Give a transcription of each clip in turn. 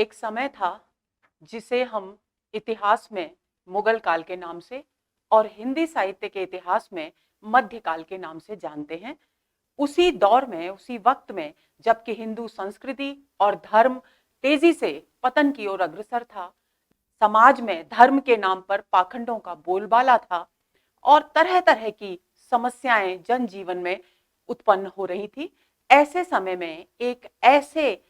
एक समय था जिसे हम इतिहास में मुगल काल के नाम से और हिंदी साहित्य के इतिहास में मध्यकाल के नाम से जानते हैं। उसी दौर में, उसी वक्त में, जबकि हिंदू संस्कृति और धर्म तेजी से पतन की ओर अग्रसर था, समाज में धर्म के नाम पर पाखंडों का बोलबाला था और तरह तरह की समस्याएं जनजीवन में उत्पन्न हो रही थी। ऐसे समय में एक ऐसे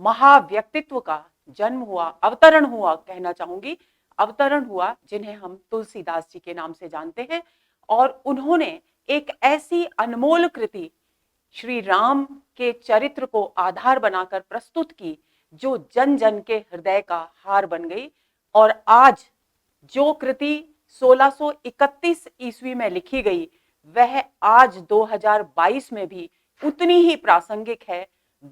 महाव्यक्तित्व का जन्म हुआ, अवतरण हुआ कहना चाहूंगी, अवतरण हुआ जिन्हें हम तुलसीदास जी के नाम से जानते हैं। और उन्होंने एक ऐसी अनमोल कृति श्री राम के चरित्र को आधार बनाकर प्रस्तुत की जो जन जन के हृदय का हार बन गई। और आज जो कृति 1631 ईस्वी में लिखी गई वह आज 2022 में भी उतनी ही प्रासंगिक है।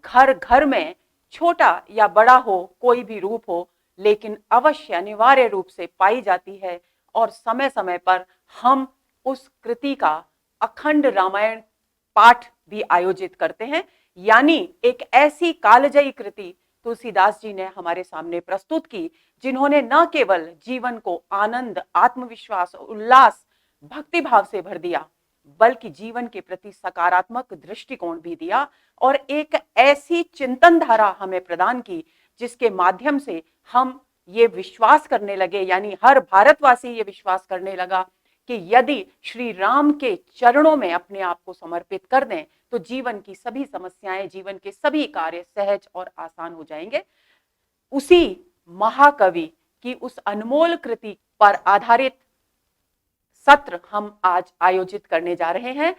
घर घर में छोटा या बड़ा हो, कोई भी रूप हो, लेकिन अवश्य अनिवार्य रूप से पाई जाती है। और समय समय पर हम उस कृति का अखंड रामायण पाठ भी आयोजित करते हैं। यानी एक ऐसी कालजयी कृति तुलसीदास जी ने हमारे सामने प्रस्तुत की, जिन्होंने न केवल जीवन को आनंद, आत्मविश्वास, उल्लास, भक्तिभाव से भर दिया, बल्कि जीवन के प्रति सकारात्मक दृष्टिकोण भी दिया और एक ऐसी चिंतन धारा हमें प्रदान की जिसके माध्यम से हम ये विश्वास करने लगे, यानी हर भारतवासी ये विश्वास करने लगा कि यदि श्री राम के चरणों में अपने आप को समर्पित कर दें तो जीवन की सभी समस्याएं, जीवन के सभी कार्य सहज और आसान हो जाएंगे। उसी महाकवि की उस अनमोल कृति पर आधारित सत्र हम आज आयोजित करने जा रहे हैं।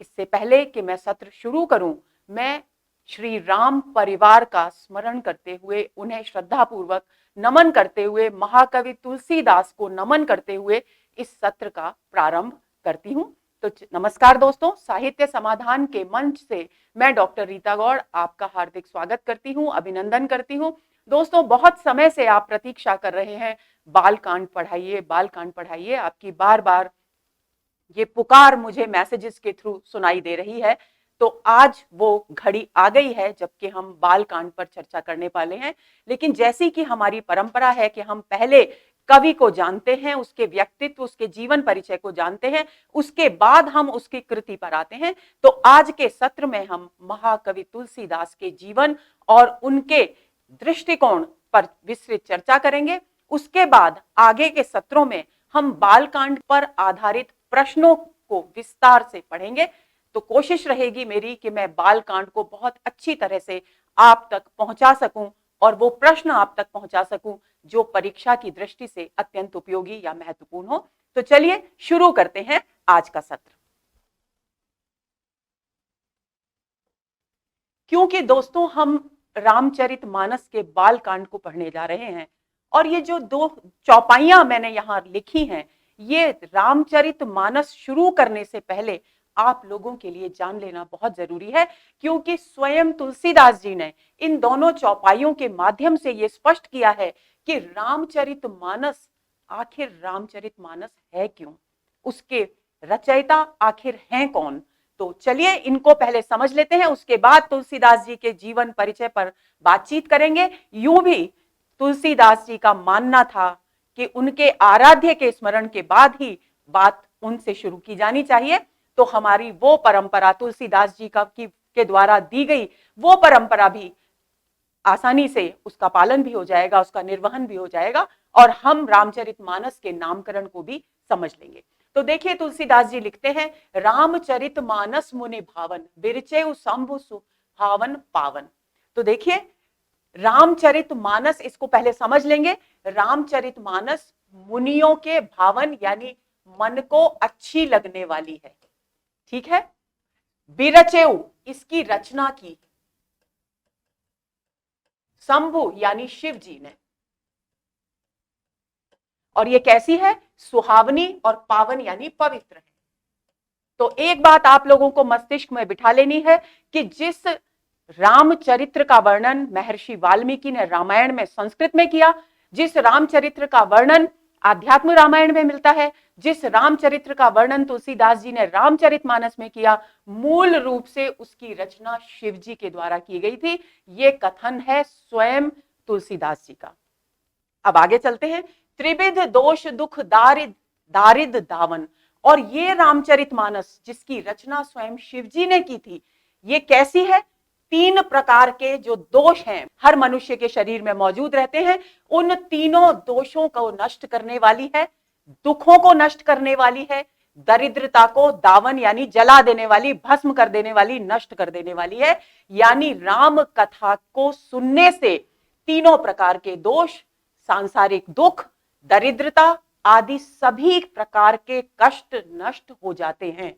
इससे पहले कि मैं सत्र शुरू करूं, मैं श्री राम परिवार का स्मरण करते हुए, उन्हें श्रद्धापूर्वक नमन करते हुए, महाकवि तुलसीदास को नमन करते हुए इस सत्र का प्रारंभ करती हूं। तो नमस्कार दोस्तों, साहित्य समाधान के मंच से मैं डॉक्टर रीता गौड़ आपका हार्दिक स्वागत करती हूं, अभिनंदन करती हूं। दोस्तों, बहुत समय से आप प्रतीक्षा कर रहे हैं, बालकांड पढ़ाइए, बालकांड पढ़ाइए। आपकी बार बार ये पुकार मुझे मैसेजेस के थ्रू सुनाई दे रही है। तो आज वो घड़ी आ गई है जबकि हम बालकांड पर चर्चा करने वाले हैं। लेकिन जैसी कि हमारी परंपरा है कि हम पहले कवि को जानते हैं, उसके व्यक्तित्व, उसके जीवन परिचय को जानते हैं, उसके बाद हम उसकी कृति पर आते हैं। तो आज के सत्र में हम महाकवि तुलसीदास के जीवन और उनके दृष्टिकोण पर विस्तृत चर्चा करेंगे। उसके बाद आगे के सत्रों में हम बालकांड पर आधारित प्रश्नों को विस्तार से पढ़ेंगे। तो कोशिश रहेगी मेरी कि मैं बालकांड को बहुत अच्छी तरह से आप तक पहुंचा सकूं और वो प्रश्न आप तक पहुंचा सकूं जो परीक्षा की दृष्टि से अत्यंत उपयोगी या महत्वपूर्ण हो। तो चलिए शुरू करते हैं आज का सत्र। क्योंकि दोस्तों हम रामचरितमानस के बालकांड को पढ़ने जा रहे हैं और ये जो दो चौपाइयां मैंने यहां लिखी हैं, ये रामचरितमानस शुरू करने से पहले आप लोगों के लिए जान लेना बहुत जरूरी है, क्योंकि स्वयं तुलसीदास जी ने इन दोनों चौपाइयों के माध्यम से यह स्पष्ट किया है कि रामचरितमानस आखिर रामचरितमानस है क्यों, उसके रचयिता आखिर हैं कौन। तो चलिए इनको पहले समझ लेते हैं, उसके बाद तुलसीदास जी के जीवन परिचय पर बातचीत करेंगे। यूं भी तुलसीदास जी का मानना था कि उनके आराध्य के स्मरण के बाद ही बात उनसे शुरू की जानी चाहिए। तो हमारी वो परंपरा तुलसीदास जी के द्वारा दी गई वो परंपरा भी आसानी से उसका पालन भी हो जाएगा, उसका निर्वहन भी हो जाएगा और हम रामचरितमानस के नामकरण को भी समझ लेंगे। तो देखिए तुलसीदास जी लिखते हैं, रामचरितमानस मुनि भावन, बिरचेउ शंभु सुहावन पावन। तो देखिए रामचरितमानस, इसको पहले समझ लेंगे। रामचरितमानस मुनियों के भावन यानी मन को अच्छी लगने वाली है, ठीक है। बिरचेउ, इसकी रचना की, शंभु यानी शिव जी ने, और ये कैसी है, सुहावनी, और पावन यानी पवित्र है। तो एक बात आप लोगों को मस्तिष्क में बिठा लेनी है कि जिस रामचरित्र का वर्णन महर्षि वाल्मीकि ने रामायण में संस्कृत में किया, जिस रामचरित्र का वर्णन आध्यात्म रामायण में मिलता है, जिस रामचरित्र का वर्णन तुलसीदास जी ने रामचरितमानस में किया, मूल रूप से उसकी रचना शिव जी के द्वारा की गई थी। ये कथन है स्वयं तुलसीदास जी का। अब आगे चलते हैं। त्रिविध दोष दुख दारिद दारिद दावन, और ये रामचरितमानस जिसकी रचना स्वयं शिव जी ने की थी, ये कैसी है? 3 प्रकार के जो दोष हैं हर मनुष्य के शरीर में मौजूद रहते हैं, उन तीनों दोषों को नष्ट करने वाली है, दुखों को नष्ट करने वाली है, दरिद्रता को दावन यानी जला देने वाली, भस्म कर देने वाली, नष्ट कर देने वाली है। यानी राम कथा को सुनने से तीनों प्रकार के दोष, सांसारिक दुख, दरिद्रता आदि सभी प्रकार के कष्ट नष्ट हो जाते हैं।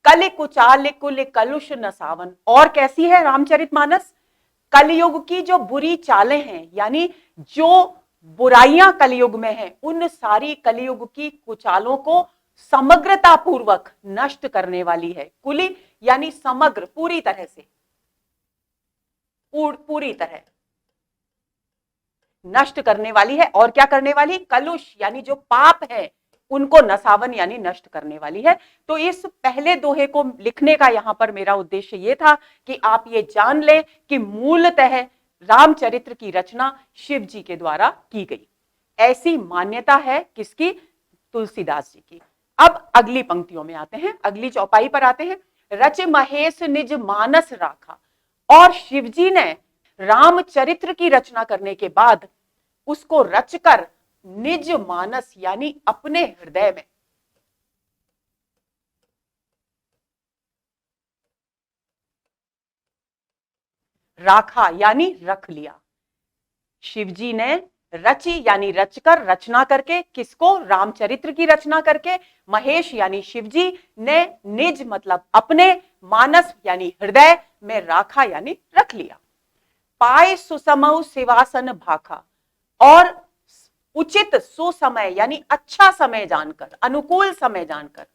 कलि कुचाल कुल कलुष नसावन, और कैसी है रामचरितमानस? कलयुग की जो बुरी चालें हैं, यानी जो बुराइयां कलयुग में हैं, उन सारी कलयुग की कुचालों को समग्रता पूर्वक नष्ट करने वाली है। कुली यानी समग्र, पूरी तरह से, पूरी तरह नष्ट करने वाली है। और क्या करने वाली? कलुष यानी जो पाप है उनको नसावन यानी नष्ट करने वाली है। तो इस पहले दोहे को लिखने का यहां पर मेरा उद्देश्य यह था कि आप ये जान लें कि मूलतः रामचरित्र की रचना शिव जी के द्वारा की गई, ऐसी मान्यता है किसकी? तुलसीदास जी की। अब अगली पंक्तियों में आते हैं, अगली चौपाई पर आते हैं। रच महेश निज मानस राखा, और शिवजी ने रामचरित्र की रचना करने के बाद उसको रचकर निज मानस यानी अपने हृदय में राखा यानी रख लिया। शिवजी ने रची यानी रचकर, रचना करके, किसको? रामचरित्र की रचना करके। महेश यानी शिवजी ने निज मतलब अपने, मानस यानी हृदय में राखा यानी रख लिया। पाय सुसमौ सिवासन भाखा, और उचित सुसमय यानी अच्छा समय जानकर, अनुकूल समय जानकर,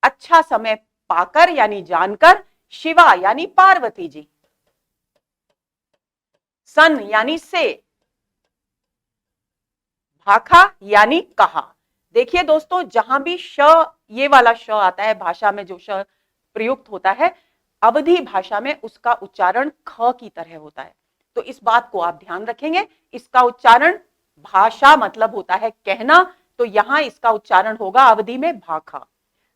अच्छा समय पाकर यानी जानकर, शिवा यानी पार्वती जी, सन यानी से, भाखा यानी कहा। देखिए दोस्तों, जहां भी श, ये वाला श आता है भाषा में, जो श प्रयुक्त होता है अवधी भाषा में, उसका उच्चारण ख की तरह होता है। तो इस बात को आप ध्यान रखेंगे। इसका उच्चारण, भाषा मतलब होता है कहना, तो यहां इसका उच्चारण होगा अवधि में भाखा।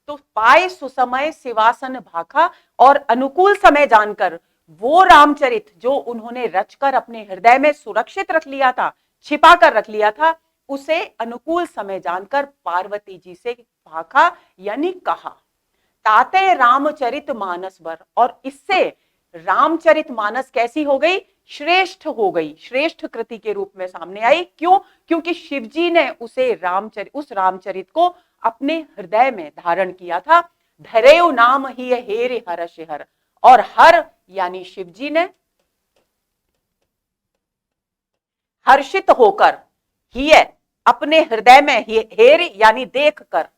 तो पाए सुसमय सिवासन भाखा, और अनुकूल समय जानकर वो रामचरित जो उन्होंने रचकर अपने हृदय में सुरक्षित रख लिया था, छिपा कर रख लिया था, उसे अनुकूल समय जानकर पार्वती जी से भाखा यानी कहा। ताते रामचरित मानस बर, और इससे रामचरित मानस कैसी हो गई? श्रेष्ठ हो गई, श्रेष्ठ कृति के रूप में सामने आई। क्यों? क्योंकि शिवजी ने उसे उस रामचरित को अपने हृदय में धारण किया था। धरेउ नाम ही हेर हर्ष हर, और हर यानी शिवजी ने हर्षित होकर, ही अपने हृदय में, हेर यानी देखकर,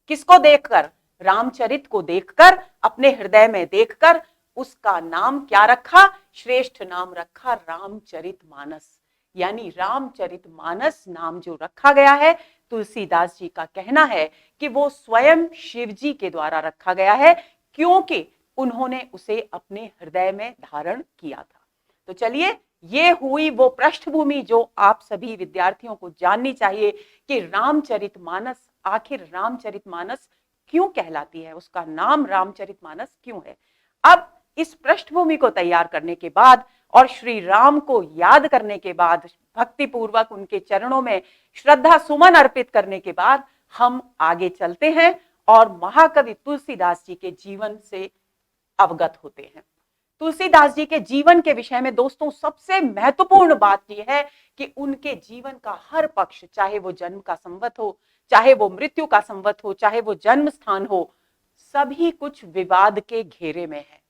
किसको देखकर? रामचरित को देखकर, अपने हृदय में देखकर उसका नाम क्या रखा? श्रेष्ठ नाम रखा, रामचरितमानस। यानी रामचरितमानस नाम जो रखा गया है, तुलसीदास जी का कहना है कि वो स्वयं शिव जी के द्वारा रखा गया है, क्योंकि उन्होंने उसे अपने हृदय में धारण किया था। तो चलिए, ये हुई वो पृष्ठभूमि जो आप सभी विद्यार्थियों को जाननी चाहिए कि रामचरितमानस, आखिर रामचरितमानस क्यों कहलाती है, उसका नाम रामचरितमानस क्यों है। अब इस पृष्ठभूमि को तैयार करने के बाद और श्री राम को याद करने के बाद, भक्ति पूर्वक उनके चरणों में श्रद्धा सुमन अर्पित करने के बाद, हम आगे चलते हैं और महाकवि तुलसीदास जी के जीवन से अवगत होते हैं। तुलसीदास जी के जीवन के विषय में दोस्तों सबसे महत्वपूर्ण बात यह है कि उनके जीवन का हर पक्ष, चाहे वो जन्म का संवत हो, चाहे वो मृत्यु का संवत हो, चाहे वो जन्म स्थान हो, सभी कुछ विवाद के घेरे में है।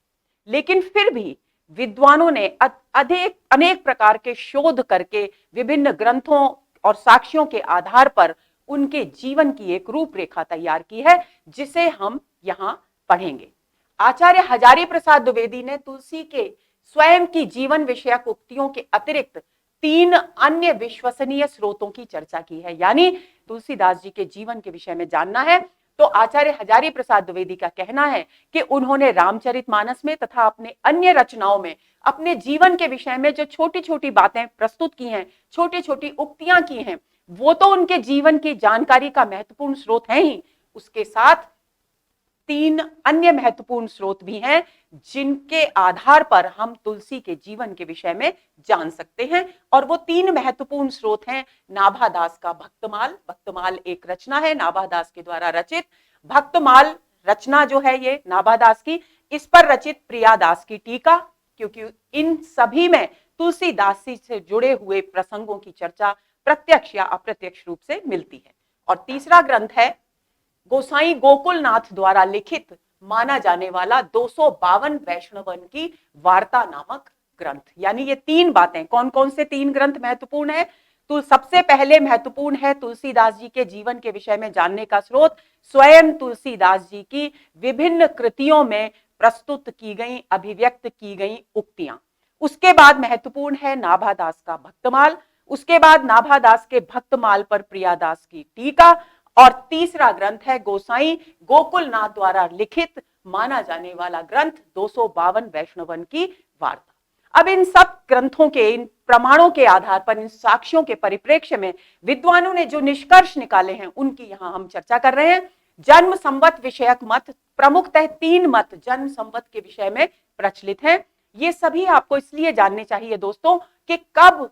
लेकिन फिर भी विद्वानों ने अनेक प्रकार के शोध करके विभिन्न ग्रंथों और साक्ष्यों के आधार पर उनके जीवन की एक रूपरेखा तैयार की है, जिसे हम यहां पढ़ेंगे। आचार्य हजारी प्रसाद द्विवेदी ने तुलसी के स्वयं की जीवन विषयक उक्तियों के अतिरिक्त 3 अन्य विश्वसनीय स्रोतों की चर्चा की है। यानी तुलसीदास जी के जीवन के विषय में जानना है तो आचार्य हजारी प्रसाद द्विवेदी का कहना है कि उन्होंने रामचरितमानस में तथा अपने अन्य रचनाओं में अपने जीवन के विषय में जो छोटी छोटी बातें प्रस्तुत की हैं, छोटी छोटी उक्तियां की हैं, वो तो उनके जीवन की जानकारी का महत्वपूर्ण स्रोत है ही, उसके साथ 3 अन्य महत्वपूर्ण स्रोत भी हैं जिनके आधार पर हम तुलसी के जीवन के विषय में जान सकते हैं। और वो 3 महत्वपूर्ण स्रोत हैं नाभादास का भक्तमाल। भक्तमाल एक रचना है नाभादास के द्वारा रचित। भक्तमाल रचना जो है ये नाभादास की, इस पर रचित प्रियादास की टीका, क्योंकि इन सभी में तुलसीदास जी से जुड़े हुए प्रसंगों की चर्चा प्रत्यक्ष या अप्रत्यक्ष रूप से मिलती है। और तीसरा ग्रंथ है गोसाई गोकुलनाथ द्वारा लिखित माना जाने वाला 252 वैष्णवन की वार्ता नामक ग्रंथ। यानी ये 3 बातें, कौन कौन से 3 ग्रंथ महत्वपूर्ण है? तो सबसे पहले महत्वपूर्ण है तुलसीदास जी के जीवन के विषय में जानने का स्रोत स्वयं तुलसीदास जी की विभिन्न कृतियों में प्रस्तुत की गई, अभिव्यक्त की गई उक्तियां। उसके बाद महत्वपूर्ण है नाभादास का भक्तमाल, उसके बाद नाभादास के भक्तमाल पर प्रियादास की टीका, और तीसरा ग्रंथ है गोसाई गोकुलनाथ द्वारा लिखित माना जाने वाला ग्रंथ 252 वैष्णवन की वार्ता। अब इन सब ग्रंथों के, इन प्रमाणों के आधार पर, इन साक्ष्यों के परिप्रेक्ष्य में विद्वानों ने जो निष्कर्ष निकाले हैं उनकी यहां हम चर्चा कर रहे हैं। जन्म संवत विषयक मत, प्रमुखतः 3 मत जन्म संवत के विषय में प्रचलित हैं। ये सभी आपको इसलिए जानने चाहिए दोस्तों कि कब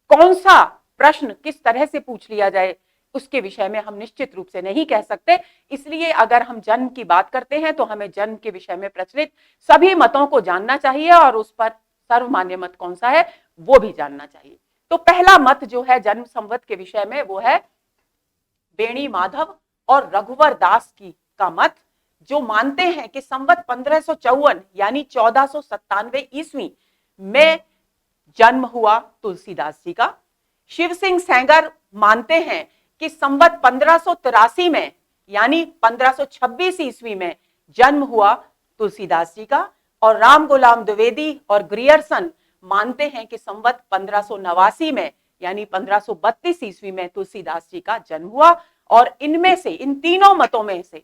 कौन सा प्रश्न किस तरह से पूछ लिया जाए उसके विषय में हम निश्चित रूप से नहीं कह सकते। इसलिए अगर हम जन्म की बात करते हैं तो हमें जन्म के विषय में प्रचलित सभी मतों को जानना चाहिए और उस पर सर्वमान्य मत कौन सा है वो भी जानना चाहिए। तो पहला मत जो है जन्म संवत के विषय में वो है बेणी माधव और रघुवर दास की का मत, जो मानते हैं कि संवत 1554 यानी 1497 ईस्वी में जन्म हुआ तुलसीदास जी का। शिव सिंह सेंगर मानते हैं कि संवत 1583 में यानी 1526 ईस्वी में जन्म हुआ तुलसीदास जी का। और राम गुलाम द्विवेदी और ग्रियर्सन मानते हैं कि संवत 1589 में यानी 1532 ईस्वी में तुलसीदास जी का जन्म हुआ। और इनमें से, इन तीनों मतों में से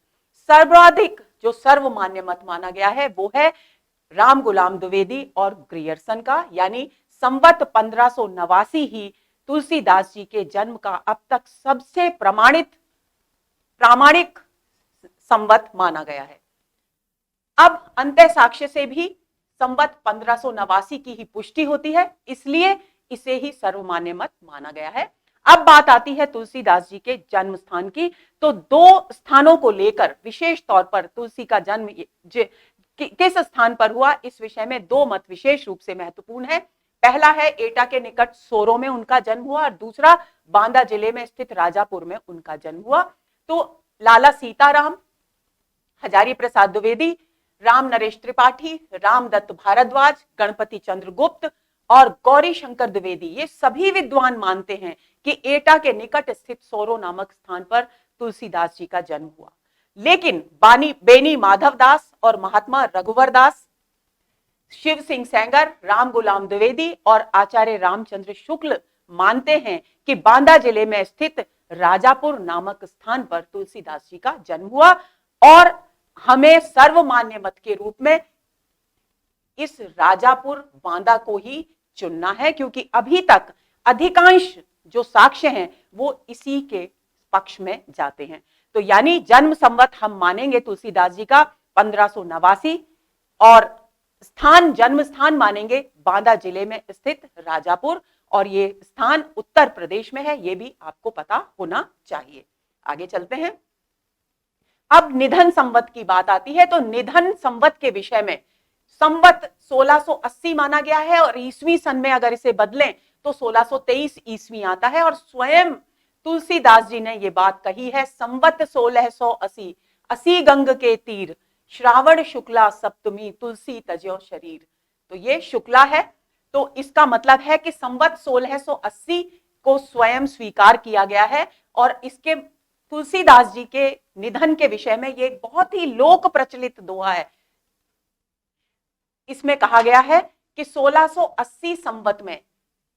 सर्वाधिक जो सर्वमान्य मत माना गया है वो है राम गुलाम द्विवेदी और ग्रियर्सन का, यानी संवत 1589 ही तुलसीदास जी के जन्म का अब तक सबसे प्रामाणिक संवत माना गया है। अब अंतः साक्ष्य से भी संवत 1589 की ही पुष्टि होती है, इसलिए इसे ही सर्वमान्य मत माना गया है। अब बात आती है तुलसीदास जी के जन्म स्थान की। तो 2 स्थानों को लेकर विशेष तौर पर तुलसी का जन्म किस स्थान पर हुआ, इस विषय में 2 मत विशेष रूप से महत्वपूर्ण है। पहला है एटा के निकट सोरो में उनका जन्म हुआ और दूसरा बांदा जिले में स्थित राजापुर में उनका जन्म हुआ। तो लाला सीताराम, हजारी प्रसाद द्विवेदी, राम नरेश त्रिपाठी, रामदत्त भारद्वाज, गणपति चंद्र गुप्त और गौरी शंकर द्विवेदी, ये सभी विद्वान मानते हैं कि एटा के निकट स्थित सोरो नामक स्थान पर तुलसीदास जी का जन्म हुआ। लेकिन बेनी माधव दास और महात्मा रघुवर दास, शिव सिंह सेंगर, राम गुलाम द्विवेदी और आचार्य रामचंद्र शुक्ल मानते हैं कि बांदा जिले में स्थित राजापुर नामक स्थान पर तुलसीदास जी का जन्म हुआ। और हमें सर्वमान्य मत के रूप में इस राजापुर बांदा को ही चुनना है, क्योंकि अभी तक अधिकांश जो साक्ष्य हैं वो इसी के पक्ष में जाते हैं। तो यानी जन्म संवत हम मानेंगे तुलसीदास जी का 1589 और स्थान, जन्म स्थान मानेंगे बांदा जिले में स्थित राजापुर, और ये स्थान उत्तर प्रदेश में है, ये भी आपको पता होना चाहिए। आगे चलते हैं। अब निधन संवत की बात आती है। तो निधन संवत के विषय में संवत 1680 माना गया है और ईस्वी सन में अगर इसे बदलें तो 1623 ईस्वी आता है। और स्वयं तुलसीदास जी ने ये बात कही है, संवत 1680 असी गंग के तीर, श्रावण शुक्ला सप्तमी तुलसी तज्यो शरीर। तो ये शुक्ला है, तो इसका मतलब है कि संवत 1680 को स्वयं स्वीकार किया गया है। और इसके तुलसीदास जी के निधन के विषय में ये बहुत ही लोक प्रचलित दोहा है। इसमें कहा गया है कि 1680 संवत में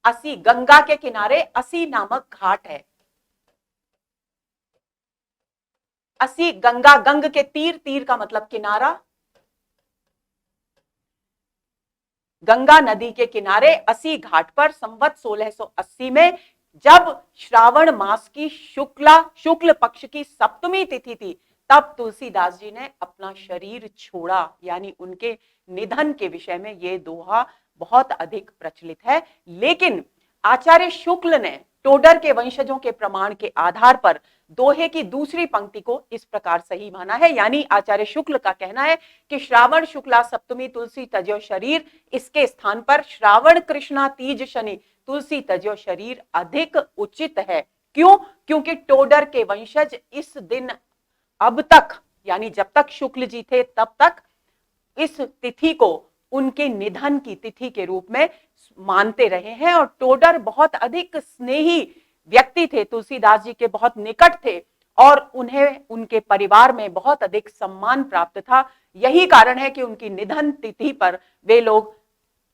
असी, गंगा के किनारे असी नामक घाट है, असी गंगा, गंग के तीर, तीर का मतलब किनारा, गंगा नदी के किनारे असी घाट पर संवत 1680 में जब श्रावण मास की शुक्ल पक्ष की सप्तमी तिथि थी, तब तुलसीदास जी ने अपना शरीर छोड़ा। यानी उनके निधन के विषय में यह दोहा बहुत अधिक प्रचलित है। लेकिन आचार्य शुक्ल ने टोडर के वंशजों के प्रमाण के आधार पर दोहे की दूसरी पंक्ति को इस प्रकार सही माना है। यानी आचार्य शुक्ल का कहना है कि श्रावण शुक्ला सप्तमी तुलसी तजो शरीर, इसके स्थान पर श्रावण कृष्णा तीज शनि तुलसी तजो शरीर अधिक उचित है। क्यों? क्योंकि टोडर के वंशज इस दिन अब तक, यानी जब तक शुक्ल जी थे तब तक, इस तिथि को उनके निधन की तिथि के रूप में मानते रहे हैं। और टोडर बहुत अधिक स्नेही व्यक्ति थे, तुलसीदास जी के बहुत निकट थे और उन्हें उनके परिवार में बहुत अधिक सम्मान प्राप्त था। यही कारण है कि उनकी निधन तिथि पर वे लोग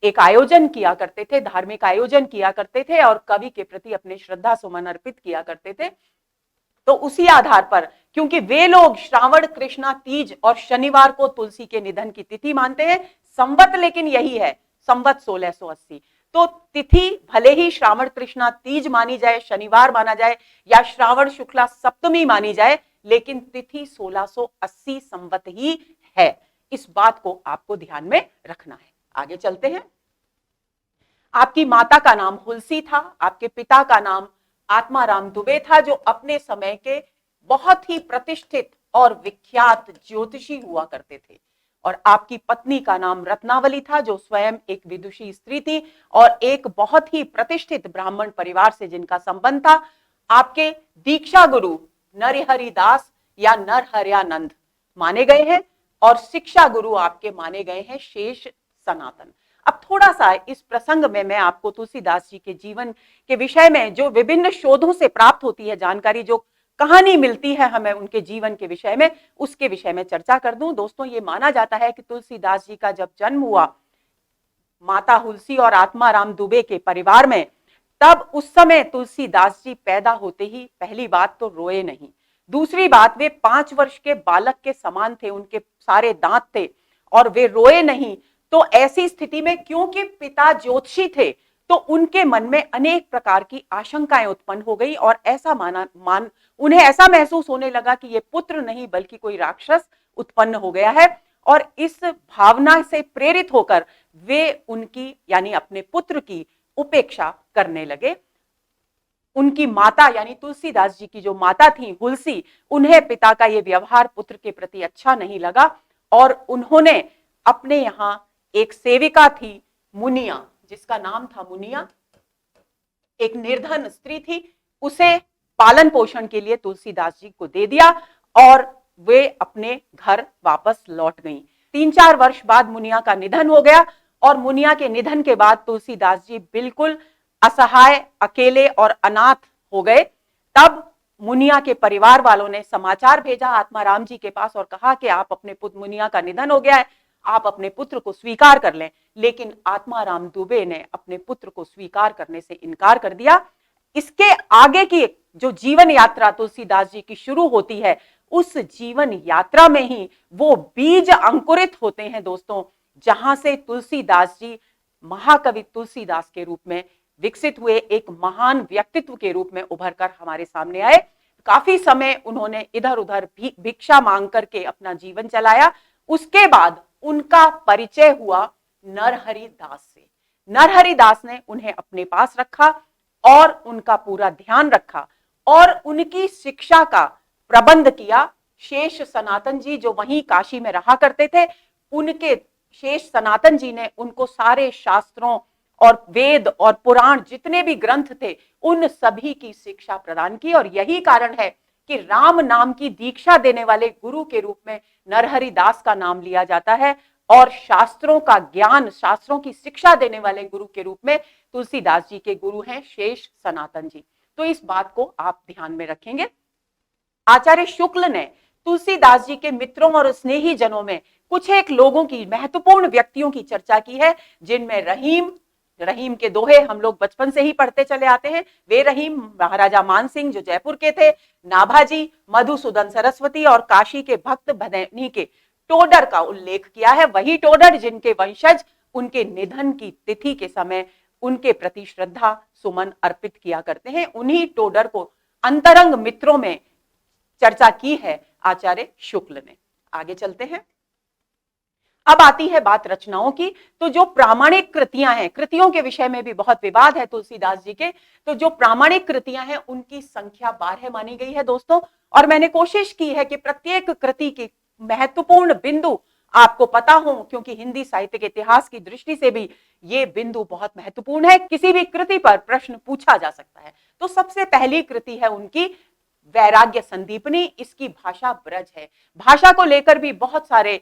एक आयोजन किया करते थे, धार्मिक आयोजन किया करते थे और कवि के प्रति अपने श्रद्धा सुमन अर्पित किया करते थे। तो उसी आधार पर, क्योंकि वे लोग श्रावण कृष्णा तीज और शनिवार को तुलसी के निधन की तिथि मानते हैं, संवत लेकिन यही है, संवत 1680। तो तिथि भले ही श्रावण कृष्णा तीज मानी जाए, शनिवार माना जाए या श्रावण शुक्ला सप्तमी मानी जाए, लेकिन तिथि 1680 संवत ही है। इस बात को आपको ध्यान में रखना है। आगे चलते हैं। आपकी माता का नाम हुलसी था, आपके पिता का नाम आत्माराम दुबे था, जो अपने समय के बहुत ही प्रतिष्ठित और विख्यात ज्योतिषी हुआ करते थे। और आपकी पत्नी का नाम रत्नावली था, जो स्वयं एक विदुषी स्त्री थी और एक बहुत ही प्रतिष्ठित ब्राह्मण परिवार से जिनका संबंध था। आपके दीक्षा गुरु नरहरि दास या नरहरयानंद माने गए हैं और शिक्षा गुरु आपके माने गए हैं शेष सनातन। अब थोड़ा सा इस प्रसंग में मैं आपको तुलसीदास जी के जीवन के विषय में जो विभिन्न शोधों से प्राप्त होती है जानकारी, जो कहानी मिलती है हमें उनके जीवन के विषय में, उसके विषय में चर्चा कर दूं। दोस्तों, ये माना जाता है कि तुलसीदास जी का जब जन्म हुआ माता हुलसी और आत्माराम दुबे के परिवार में, तब उस समय तुलसीदास जी पैदा होते ही पहली बात तो रोए नहीं, दूसरी बात वे 5 वर्ष के बालक के समान थे, उनके सारे दांत थे और वे रोए नहीं। तो ऐसी स्थिति में, क्योंकि पिता ज्योतिषी थे, तो उनके मन में अनेक प्रकार की आशंकाएं उत्पन्न हो गई और उन्हें ऐसा महसूस होने लगा कि ये पुत्र नहीं बल्कि कोई राक्षस उत्पन्न हो गया है। और इस भावना से प्रेरित होकर वे उनकी, यानी अपने पुत्र की उपेक्षा करने लगे। उनकी माता यानी तुलसीदास जी की जो माता थी हुलसी, उन्हें पिता का ये व्यवहार पुत्र के प्रति अच्छा नहीं लगा और उन्होंने अपने यहां एक सेविका थी मुनिया, जिसका नाम था मुनिया, एक निर्धन स्त्री थी, उसे पालन पोषण के लिए तुलसीदास जी को दे दिया और वे अपने घर वापस लौट गईं। 3-4 वर्ष बाद मुनिया का निधन हो गया और मुनिया के निधन के बाद तुलसीदास जी बिल्कुल असहाय, अकेले और अनाथ हो गए। तब मुनिया के परिवार वालों ने समाचार भेजा आत्माराम जी के पास और कहा कि आप अपने पुत्र, मुनिया का निधन हो गया है, आप अपने पुत्र को स्वीकार कर लें। लेकिन आत्माराम दुबे ने अपने पुत्र को स्वीकार करने से इनकार कर दिया। इसके आगे की जो जीवन यात्रा तुलसीदास जी की शुरू होती है, उस जीवन यात्रा में ही वो बीज अंकुरित होते हैं दोस्तों, जहां से तुलसीदास जी महाकवि तुलसीदास के रूप में विकसित हुए, एक महान व्यक्तित्व के रूप में उभर कर हमारे सामने आए। काफी समय उन्होंने इधर उधर भिक्षा मांग करके अपना जीवन चलाया। उसके बाद उनका परिचय हुआ नरहरि दास से। नरहरि दास ने उन्हें अपने पास रखा और उनका पूरा ध्यान रखा और उनकी शिक्षा का प्रबंध किया। शेष सनातन जी जो वहीं काशी में रहा करते थे, उनके शेष सनातन जी ने उनको सारे शास्त्रों और वेद और पुराण जितने भी ग्रंथ थे उन सभी की शिक्षा प्रदान की। और यही कारण है कि राम नाम की दीक्षा देने वाले गुरु के रूप में नरहरि दास का नाम लिया जाता है और शास्त्रों का ज्ञान, शास्त्रों की शिक्षा देने वाले गुरु के रूप में तुलसीदास जी के गुरु हैं शेष सनातन जी। तो इस बात को आप ध्यान में रखेंगे। आचार्य शुक्ल ने तुलसीदास जी के मित्रों और स्नेही जनों में कुछ एक लोगों की, महत्वपूर्ण व्यक्तियों की चर्चा की है, जिनमें रहीम, रहीम के दोहे हम लोग बचपन से ही पढ़ते चले आते हैं। वे रहीम महाराजा मानसिंह जो जयपुर के थे, नाभाजी, मधुसूदन सरस्वती और काशी के भक्त भदैनी के टोडर का उल्लेख किया है। वही टोडर जिनके वंशज उनके निधन की तिथि के समय उनके प्रति श्रद्धा सुमन अर्पित किया करते हैं। उन्हीं टोडर को अंतरंग मित्रों में चर्चा की है आचार्य शुक्ल ने। आगे चलते हैं। अब आती है बात रचनाओं की। तो जो प्रामाणिक कृतियां हैं, कृतियों के विषय में भी बहुत विवाद है तुलसीदास जी के, तो जो प्रामाणिक कृतियां हैं उनकी संख्या 12 मानी गई है दोस्तों। और मैंने कोशिश की है कि प्रत्येक कृति की महत्वपूर्ण बिंदु आपको पता हो, क्योंकि हिंदी साहित्य के इतिहास की दृष्टि से भी ये बिंदु बहुत महत्वपूर्ण है। किसी भी कृति पर प्रश्न पूछा जा सकता है। तो सबसे पहली कृति है उनकी वैराग्य संदीपनी। इसकी भाषा ब्रज है। भाषा को लेकर भी बहुत सारे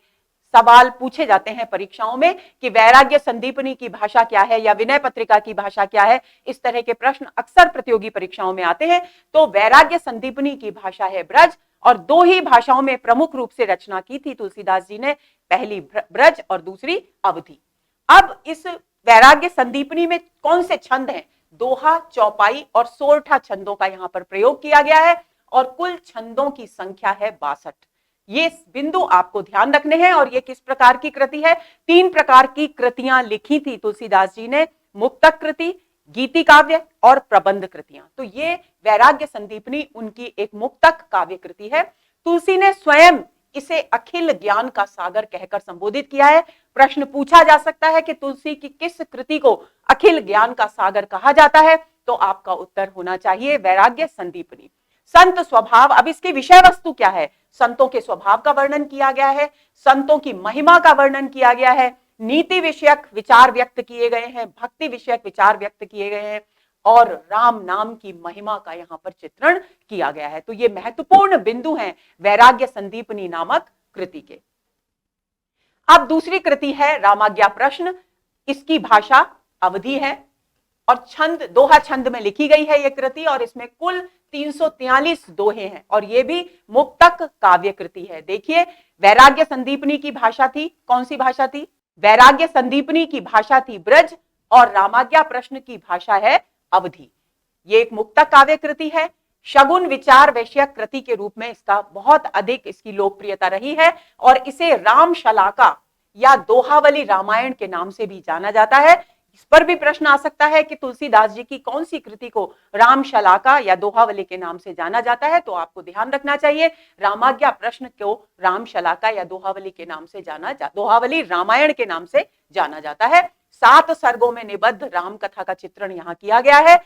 सवाल पूछे जाते हैं परीक्षाओं में कि वैराग्य संदीपनी की भाषा क्या है या विनय पत्रिका की भाषा क्या है। इस तरह के प्रश्न अक्सर प्रतियोगी परीक्षाओं में आते हैं। तो वैराग्य संदीपनी की भाषा है ब्रज, और दो ही भाषाओं में प्रमुख रूप से रचना की थी तुलसीदास जी ने, पहली ब्रज और दूसरी अवधि। अब इस वैराग्य संदीपनी में कौन से छंद हैं? दोहा, चौपाई और सोरठा छंदों का यहां पर प्रयोग किया गया है, और कुल छंदों की संख्या है 62। ये बिंदु आपको ध्यान रखने हैं। और ये किस प्रकार की कृति है? 3 प्रकार की कृतियां लिखी थी तुलसीदास जी ने, मुक्तक कृति, गीति काव्य और प्रबंध कृतियां। तो ये वैराग्य संदीपनी उनकी एक मुक्तक काव्य कृति है। तुलसी ने स्वयं इसे अखिल ज्ञान का सागर कहकर संबोधित किया है। प्रश्न पूछा जा सकता है कि तुलसी की किस कृति को अखिल ज्ञान का सागर कहा जाता है, तो आपका उत्तर होना चाहिए वैराग्य संदीपनी। संत स्वभाव, अब इसकी विषय वस्तु क्या है? संतों के स्वभाव का वर्णन किया गया है, संतों की महिमा का वर्णन किया गया है, नीति विषयक विचार व्यक्त किए गए हैं, भक्ति विषयक विचार व्यक्त किए गए हैं, और राम नाम की महिमा का यहां पर चित्रण किया गया है। तो ये महत्वपूर्ण बिंदु हैं वैराग्य संदीपनी नामक कृति के। अब दूसरी कृति है रामाज्ञा प्रश्न। इसकी भाषा अवधि है और छंद दोहा छंद में लिखी गई है यह कृति, और इसमें कुल 343 दोहे हैं, और यह भी मुक्तक काव्य कृति है। देखिए, वैराग्य संदीपनी की भाषा थी, कौन सी भाषा थी? वैराग्य संदीपनी की भाषा थी ब्रज, और रामाज्ञा प्रश्न की भाषा है अवधि। ये एक मुक्तक काव्य कृति है। शगुन विचार वैश्यक कृति के रूप में इसका बहुत अधिक इसकी लोकप्रियता रही है, और इसे राम शलाका या दोहावली रामायण के नाम से भी जाना जाता है। इस पर भी प्रश्न आ सकता है कि तुलसीदास जी की कौन सी कृति को राम शलाका या दोहावली के नाम से जाना जाता है। तो आपको ध्यान रखना चाहिए, रामाज्ञा प्रश्न को राम शलाका या दोहावली के नाम से दोहावली रामायण के नाम से जाना जाता है। 7 सर्गों में निबद्ध राम कथा का चित्रण यहाँ किया गया है।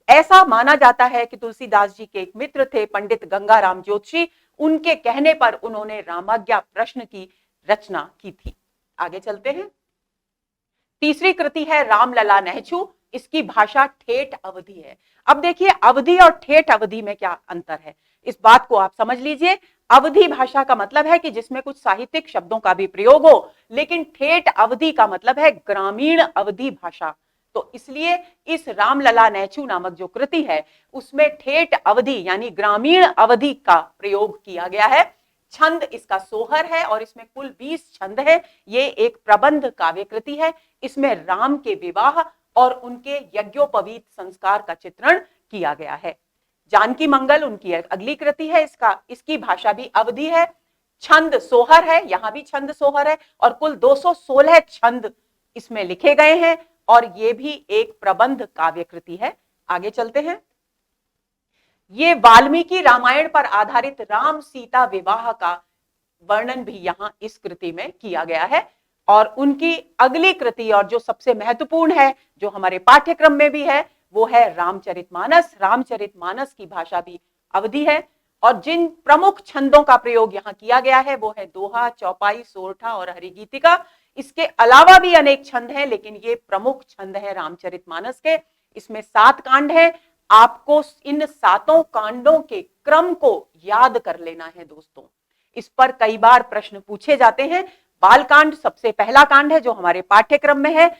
ऐसा माना जाता है कि तुलसीदास जी के एक मित्र थे पंडित गंगाराम ज्योतिषी, उनके कहने पर उन्होंने रामाज्ञा प्रश्न की रचना की थी। आगे चलते हैं। तीसरी कृति है रामलला नहछू। इसकी भाषा ठेठ अवधि है। अब देखिए, अवधि और ठेठ अवधि में क्या अंतर है, इस बात को आप समझ लीजिए। अवधि भाषा का मतलब है कि जिसमें कुछ साहित्यिक शब्दों का भी प्रयोग हो, लेकिन ठेठ अवधि का मतलब है ग्रामीण अवधि भाषा। तो इसलिए इस रामलला नहछू नामक जो कृति है उसमें ठेठ अवधि यानी ग्रामीण अवधि का प्रयोग किया गया है। छंद इसका सोहर है और इसमें कुल 20 छंद है। ये एक प्रबंध काव्य कृति है। इसमें राम के विवाह और उनके यज्ञोपवीत संस्कार का चित्रण किया गया है। जानकी मंगल उनकी अगली कृति है। इसकी भाषा भी अवधि है। छंद सोहर है, यहां भी छंद सोहर है, और कुल 216 छंद इसमें लिखे गए हैं, और ये भी एक प्रबंध काव्य कृति है। आगे चलते हैं। ये वाल्मीकि रामायण पर आधारित राम सीता विवाह का वर्णन भी यहां इस कृति में किया गया है। और उनकी अगली कृति और जो सबसे महत्वपूर्ण है, जो हमारे पाठ्यक्रम में भी है, वो है रामचरितमानस। रामचरितमानस की भाषा भी अवधि है, और जिन प्रमुख छंदों का प्रयोग यहाँ किया गया है वो है दोहा, चौपाई, सोरठा और हरिगीतिका। इसके अलावा भी अनेक छंद हैं, लेकिन ये प्रमुख छंद है रामचरितमानस के। इसमें 7 कांड हैं। आपको इन 7 कांडों के क्रम को याद कर लेना है दोस्तों। इस पर कई बार प्रश्न पूछे जाते हैं। बालकांड सबसे पहला कांड है जो हमारे पाठ्यक्रम में है,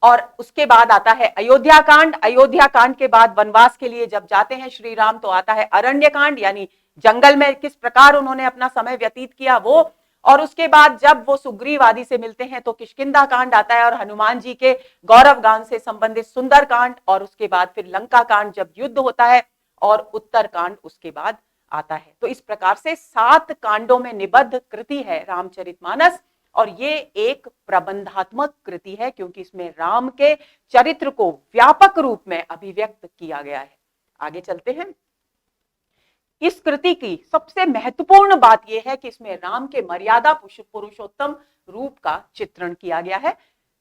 और उसके बाद आता है अयोध्या कांड। अयोध्या कांड के बाद वनवास के लिए जब जाते हैं श्री राम, तो आता है अरण्य कांड, यानी जंगल में किस प्रकार उन्होंने अपना समय व्यतीत किया वो। और उसके बाद जब वो सुग्रीव आदि से मिलते हैं तो किष्किंधा कांड आता है और हनुमान जी के गौरव गान से संबंधित सुंदर कांड, और उसके बाद फिर लंका कांड जब युद्ध होता है, और उत्तर कांड उसके बाद आता है। तो इस प्रकार से 7 कांडों में निबद्ध कृति है रामचरितमानस, और ये एक प्रबंधात्मक कृति है क्योंकि इसमें राम के चरित्र को व्यापक रूप में अभिव्यक्त किया गया है। आगे चलते हैं। इस कृति की सबसे महत्वपूर्ण बात यह है कि इसमें राम के मर्यादा पुरुषोत्तम रूप का चित्रण किया गया है।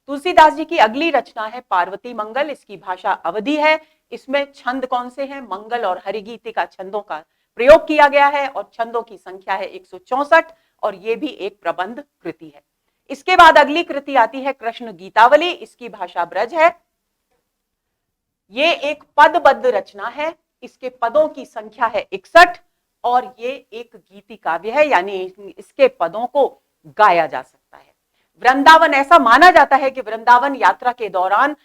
तुलसीदास जी की अगली रचना है पार्वती मंगल, इसकी भाषा अवधी है। इसमें छंद कौन से हैं? मंगल और हरिगीतिका छंदों का प्रयोग किया गया है और छंदों की संख्या है 164, और यह भी एक प्रबंध कृति है। इसके बाद अगली कृति आती है कृष्ण गीतावली, इसकी भाषा ब्रज है। ये एक पदबद्ध रचना है, इसके पदों की संख्या है 61, और ये एक गीति काव्य है, यानी इसके पदों को गाया जा सकता है। वृंदावन, ऐसा माना जाता है कि वृंदावन यात्रा के दौरान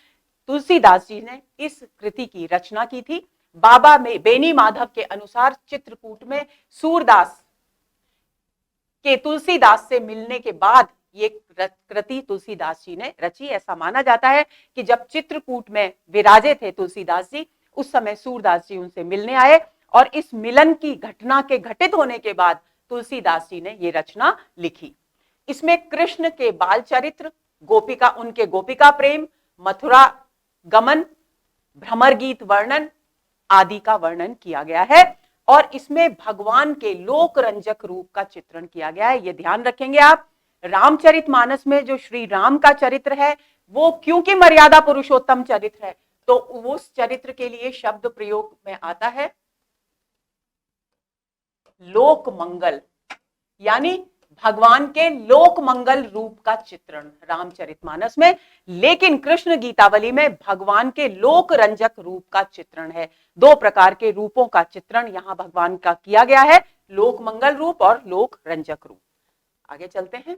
तुलसीदास जी ने इस कृति की रचना की थी। बाबा में बेनी माधव के अनुसार चित्रकूट में सूरदास के तुलसीदास से मिलने के बाद ये कृति तुलसीदास जी ने रची। ऐसा माना जाता है कि जब चित्रकूट में विराजे थे तुलसीदास जी, उस समय सूरदास जी उनसे मिलने आए, और इस मिलन की घटना के घटित होने के बाद तुलसीदास जी ने ये रचना लिखी। इसमें कृष्ण के बाल चरित्र, गोपिका, उनके गोपिका प्रेम, मथुरा गमन, भ्रमर गीत वर्णन आदि का वर्णन किया गया है, और इसमें भगवान के लोक रंजक रूप का चित्रण किया गया है। ये ध्यान रखेंगे आप, रामचरितमानस में जो श्री राम का चरित्र है वो क्योंकि मर्यादा पुरुषोत्तम चरित्र है, तो उस चरित्र के लिए शब्द प्रयोग में आता है लोक मंगल, यानी भगवान के लोक मंगल रूप का चित्रण रामचरितमानस में। लेकिन कृष्ण गीतावली में भगवान के लोक रंजक रूप का चित्रण है। 2 प्रकार के रूपों का चित्रण यहां भगवान का किया गया है, लोक मंगल रूप और लोक रंजक रूप। आगे चलते हैं।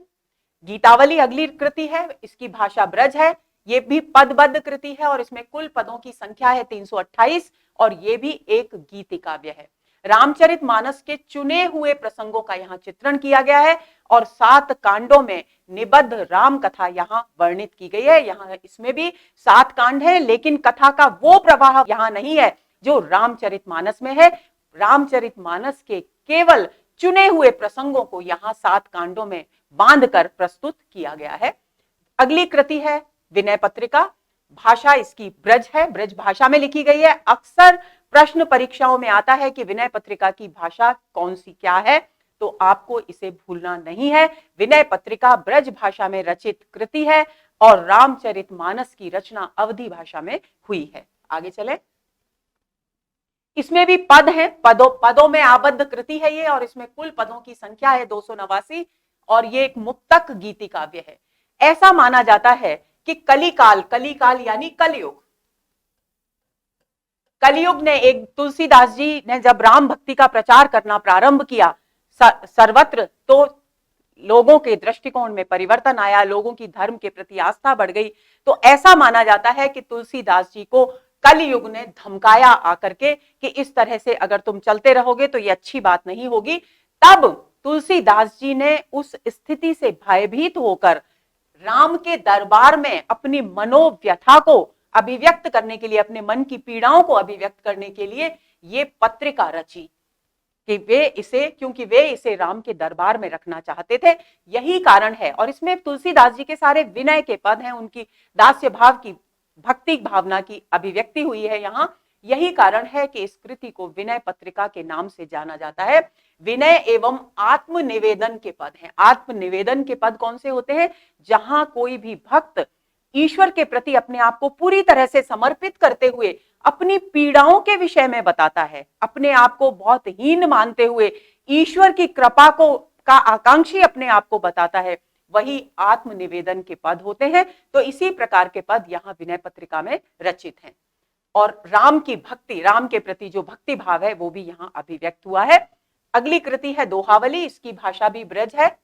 गीतावली अगली कृति है, इसकी भाषा ब्रज है। ये भी पदबद्ध कृति है और इसमें कुल पदों की संख्या है 328, और ये भी एक गीति काव्य है। रामचरितमानस के चुने हुए प्रसंगों का यहाँ चित्रण किया गया है, और 7 कांडों में निबद्ध राम कथा यहाँ वर्णित की गई है। यहाँ इसमें भी 7 कांड है, लेकिन कथा का वो प्रवाह यहाँ नहीं है जो रामचरितमानस में है। रामचरितमानस के केवल चुने हुए प्रसंगों को यहाँ 7 कांडों में बांधकर प्रस्तुत किया गया है। अगली कृति है विनय पत्रिका, भाषा इसकी ब्रज है, ब्रज भाषा में लिखी गई है। अक्सर प्रश्न परीक्षाओं में आता है कि विनय पत्रिका की भाषा कौन सी क्या है, तो आपको इसे भूलना नहीं है। विनय पत्रिका ब्रज भाषा में रचित कृति है और रामचरितमानस की रचना अवधी भाषा में हुई है। आगे चले। इसमें भी पद हैं, पदों में आबद्ध कृति है ये, और इसमें कुल पदों की संख्या है 289, और ये एक मुक्तक गीति काव्य है। ऐसा माना जाता है कि कलिकाल यानी कलियुग ने एक तुलसीदास जी ने जब राम भक्ति का प्रचार करना प्रारंभ किया सर्वत्र, तो लोगों के दृष्टिकोण में परिवर्तन आया, लोगों की धर्म के प्रति आस्था बढ़ गई। तो ऐसा माना जाता है कि तुलसीदास जी को कलयुग ने धमकाया आकर के कि इस तरह से अगर तुम चलते रहोगे तो ये अच्छी बात नहीं होगी। तब तुलसीदास जी ने उस स्थिति से भयभीत होकर राम के दरबार में अपनी मनोव्यथा को अभिव्यक्त करने के लिए, अपने मन की पीड़ाओं को अभिव्यक्त करने के लिए ये पत्रिका रची कि क्योंकि वे इसे राम के दरबार में रखना चाहते थे। यही कारण है, और इसमें तुलसीदास जी के सारे विनय के पद हैं, उनकी दास्य भाव की, भक्ति भावना की अभिव्यक्ति हुई है यहाँ। यही कारण है कि इस कृति को विनय पत्रिका के नाम से जाना जाता है। विनय एवं आत्मनिवेदन के पद हैं। आत्मनिवेदन के पद कौन से होते हैं? जहां कोई भी भक्त ईश्वर के प्रति अपने आप को पूरी तरह से समर्पित करते हुए अपनी पीड़ाओं के विषय में बताता है, अपने आप को बहुत हीन मानते हुए ईश्वर की कृपा का आकांक्षी अपने आप को बताता है, वही आत्मनिवेदन के पद होते हैं। तो इसी प्रकार के पद यहाँ विनय पत्रिका में रचित हैं, और राम की भक्ति, राम के प्रति जो भक्ति भाव है वो भी यहाँ अभिव्यक्त हुआ है। अगली कृति है दोहावली, इसकी भाषा भी ब्रज है।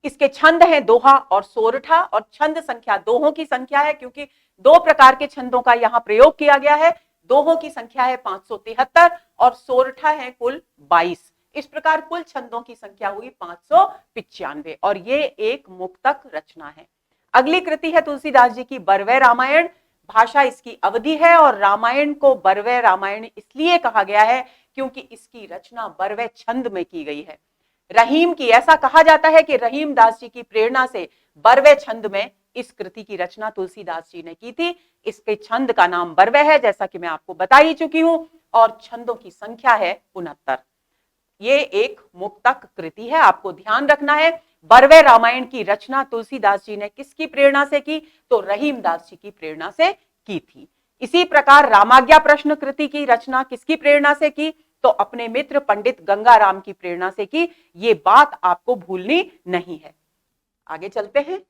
इसके छंद हैं दोहा और सोरठा, और छंद संख्या, दोहों की संख्या है क्योंकि 2 प्रकार के छंदों का यहाँ प्रयोग किया गया है। दोहों की संख्या है 573 और सोरठा है कुल 22। इस प्रकार कुल छंदों की संख्या हुई 595 और ये एक मुक्तक रचना है। अगली कृति है तुलसीदास जी की बरवे रामायण। भाषा इसकी अवधी है और रामायण को बरवे रामायण इसलिए कहा गया है क्योंकि इसकी रचना बरवे छंद में की गई है। रहीम की, ऐसा कहा जाता है कि रहीम दास जी की प्रेरणा से बरवे छंद में इस कृति की रचना तुलसीदास जी ने की थी। इसके छंद का नाम बरवे है, जैसा कि मैं आपको बता ही चुकी हूं, और छंदों की संख्या है 69। ये एक मुक्तक कृति है, आपको ध्यान रखना है। बरवे रामायण की रचना तुलसीदास जी ने किसकी प्रेरणा से की? तो रहीम दास जी की प्रेरणा से की थी। इसी प्रकार रामाज्ञा प्रश्न कृति की रचना किसकी प्रेरणा से की? तो अपने मित्र पंडित गंगाराम की प्रेरणा से की। ये बात आपको भूलनी नहीं है। आगे चलते हैं।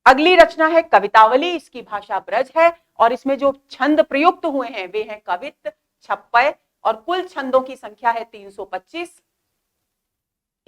अगली रचना है कवितावली। इसकी भाषा ब्रज है और इसमें जो छंद प्रयुक्त हुए हैं वे हैं कवित्त, छप्पय और कुल छंदों की संख्या है 325।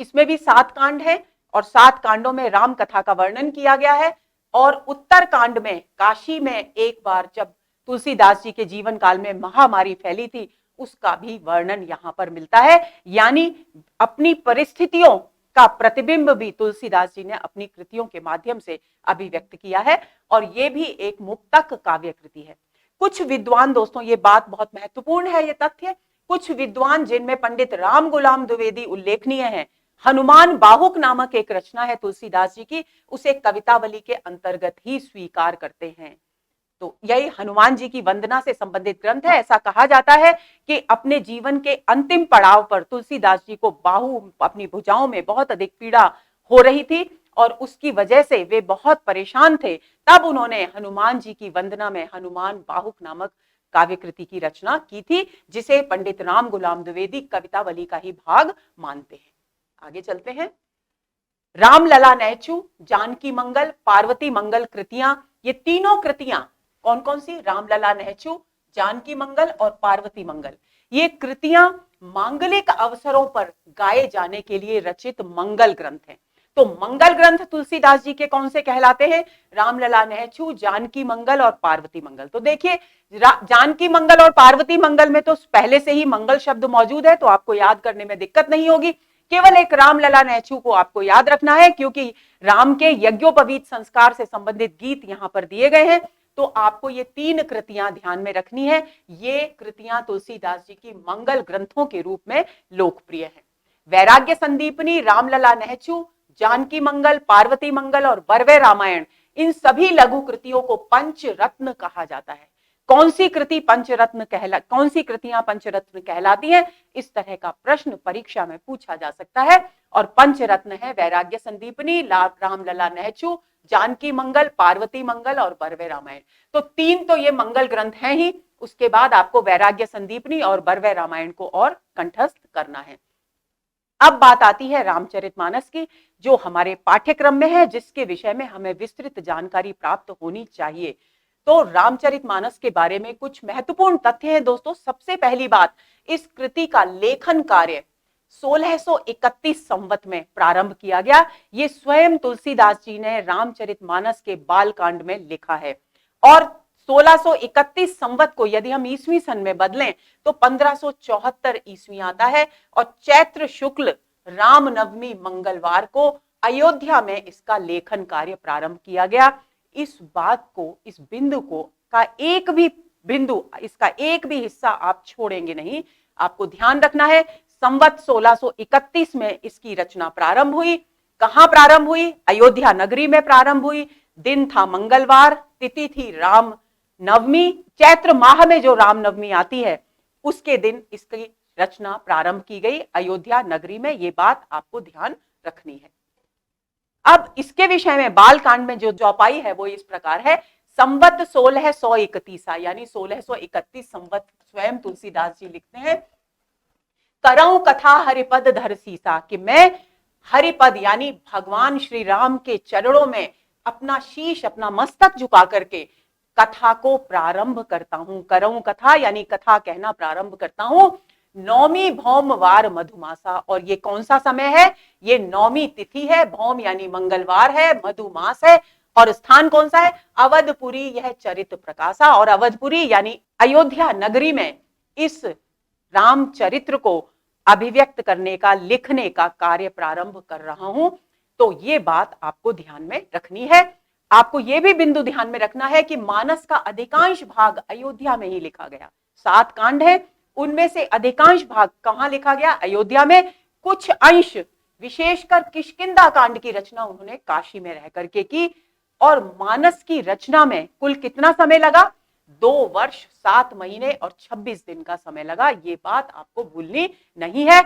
इसमें भी 7 कांड है और 7 कांडों में राम कथा का वर्णन किया गया है। और उत्तर कांड में काशी में एक बार जब तुलसीदास जी के जीवन काल में महामारी फैली थी उसका भी वर्णन यहां पर मिलता है। यानी अपनी परिस्थितियों का प्रतिबिंब भी तुलसीदास जी ने अपनी कृतियों के माध्यम से अभिव्यक्त किया है और यह भी एक मुक्तक काव्य कृति है। कुछ विद्वान, दोस्तों ये बात बहुत महत्वपूर्ण है, ये तथ्य, कुछ विद्वान जिनमें पंडित राम गुलाम द्विवेदी उल्लेखनीय हैं, हनुमान बाहुक नामक एक रचना है तुलसीदास जी की, उसे कवितावली के अंतर्गत ही स्वीकार करते हैं। तो यही हनुमान जी की वंदना से संबंधित ग्रंथ है। ऐसा कहा जाता है कि अपने जीवन के अंतिम पड़ाव पर तुलसीदास जी को बाहु, अपनी भुजाओं में बहुत अधिक पीड़ा हो रही थी और उसकी वजह से वे बहुत परेशान थे। तब उन्होंने हनुमान जी की वंदना में हनुमान बाहुक नामक काव्य कृति की रचना की थी, जिसे पंडित राम गुलाम द्विवेदी कवितावली का ही भाग मानते हैं। आगे चलते हैं। रामलला नैचू, जानकी मंगल, पार्वती मंगल कृतियां, ये तीनों कृतियां कौन कौन सी? रामलला नैचू, जानकी मंगल और पार्वती मंगल। ये कृतियां मांगलिक अवसरों पर गाए जाने के लिए रचित मंगल ग्रंथ हैं। तो मंगल ग्रंथ तुलसीदास जी के कौन से कहलाते हैं? रामलला नैचू, जानकी मंगल और पार्वती मंगल। तो देखिए जानकी मंगल और पार्वती मंगल में तो पहले से ही मंगल शब्द मौजूद है, तो आपको याद करने में दिक्कत नहीं होगी। केवल एक रामलला नैचू को आपको याद रखना है क्योंकि राम के यज्ञोपवीत संस्कार से संबंधित गीत यहां पर दिए गए हैं। तो आपको ये 3 कृतियां ध्यान में रखनी है। ये कृतियां तुलसीदास जी की मंगल ग्रंथों के रूप में लोकप्रिय हैं। वैराग्य संदीपनी, रामलला नैचू, जानकी मंगल, पार्वती मंगल और बरवे रामायण, इन सभी लघु कृतियों को पंचरत्न कहा जाता है। कौन सी कृतियां पंचरत्न कहलाती हैं? इस तरह का प्रश्न परीक्षा में पूछा जा सकता है। और पंचरत्न है वैराग्य संदीपनी, रामलला नैचू, जानकी मंगल, पार्वती मंगल और बरवे रामायण। तो 3 तो ये मंगल ग्रंथ हैं ही, उसके बाद आपको वैराग्य संदीपनी और बरवे रामायण को और कंठस्थ करना है। अब बात आती है रामचरितमानस की, जो हमारे पाठ्यक्रम में है, जिसके विषय में हमें विस्तृत जानकारी प्राप्त होनी चाहिए। तो रामचरितमानस के बारे में कुछ महत्वपूर्ण तथ्य हैं दोस्तों। सबसे पहली बात, इस कृति का लेखन कार्य 1631 संवत में प्रारंभ किया गया। ये स्वयं तुलसीदास जी ने रामचरितमानस के बालकांड में लिखा है। और 1631 संवत को यदि हम ईस्वी सन में बदलें तो 1574 ईस्वी आता है और चैत्र शुक्ल रामनवमी मंगलवार को अयोध्या में इसका लेखन कार्य प्रारंभ किया गया। इस बात को, इस बिंदु को का एक भी बिंदु, इसका एक भी हिस्सा आप छोड़ेंगे नहीं। आपको ध्यान रखना है, संवत 1631 में इसकी रचना प्रारंभ हुई। कहां प्रारंभ हुई? अयोध्या नगरी में प्रारंभ हुई। दिन था मंगलवार, तिथि थी राम नवमी। चैत्र माह में जो रामनवमी आती है उसके दिन इसकी रचना प्रारंभ की गई अयोध्या नगरी में। ये बात आपको ध्यान रखनी है। अब इसके विषय में बालकांड में जो चौपाई है वो इस प्रकार है। संवत 1631 यानी 1631 संवत स्वयं तुलसीदास जी लिखते हैं, करऊं कथा हरिपद धर सीसा, कि मैं हरिपद यानी भगवान श्री राम के चरणों में अपना शीश, अपना मस्तक झुका करके कथा को प्रारंभ करता हूं। करऊं कथा यानी कथा कहना प्रारंभ करता हूं। नौमी भौम वार मधुमासा, और ये कौन सा समय है? ये नौमी तिथि है, भौम यानी मंगलवार है, मधुमास है, और स्थान कौन सा है? अवधपुरी। यह चरित प्रकाशा, और अवधपुरी यानी अयोध्या नगरी में इस रामचरित्र को अभिव्यक्त करने का, लिखने का कार्य प्रारंभ कर रहा हूं। तो ये बात आपको ध्यान में रखनी है। आपको यह भी बिंदु ध्यान में रखना है कि मानस का अधिकांश भाग अयोध्या में ही लिखा गया। 7 कांड है, उनमें से अधिकांश भाग कहां लिखा गया? अयोध्या में। कुछ अंश, विशेषकर किष्किंधा कांड की रचना उन्होंने काशी में रह करके की। और मानस की रचना में कुल कितना समय लगा? 2 वर्ष 7 महीने और 26 दिन का समय लगा। ये बात आपको भूलनी नहीं है।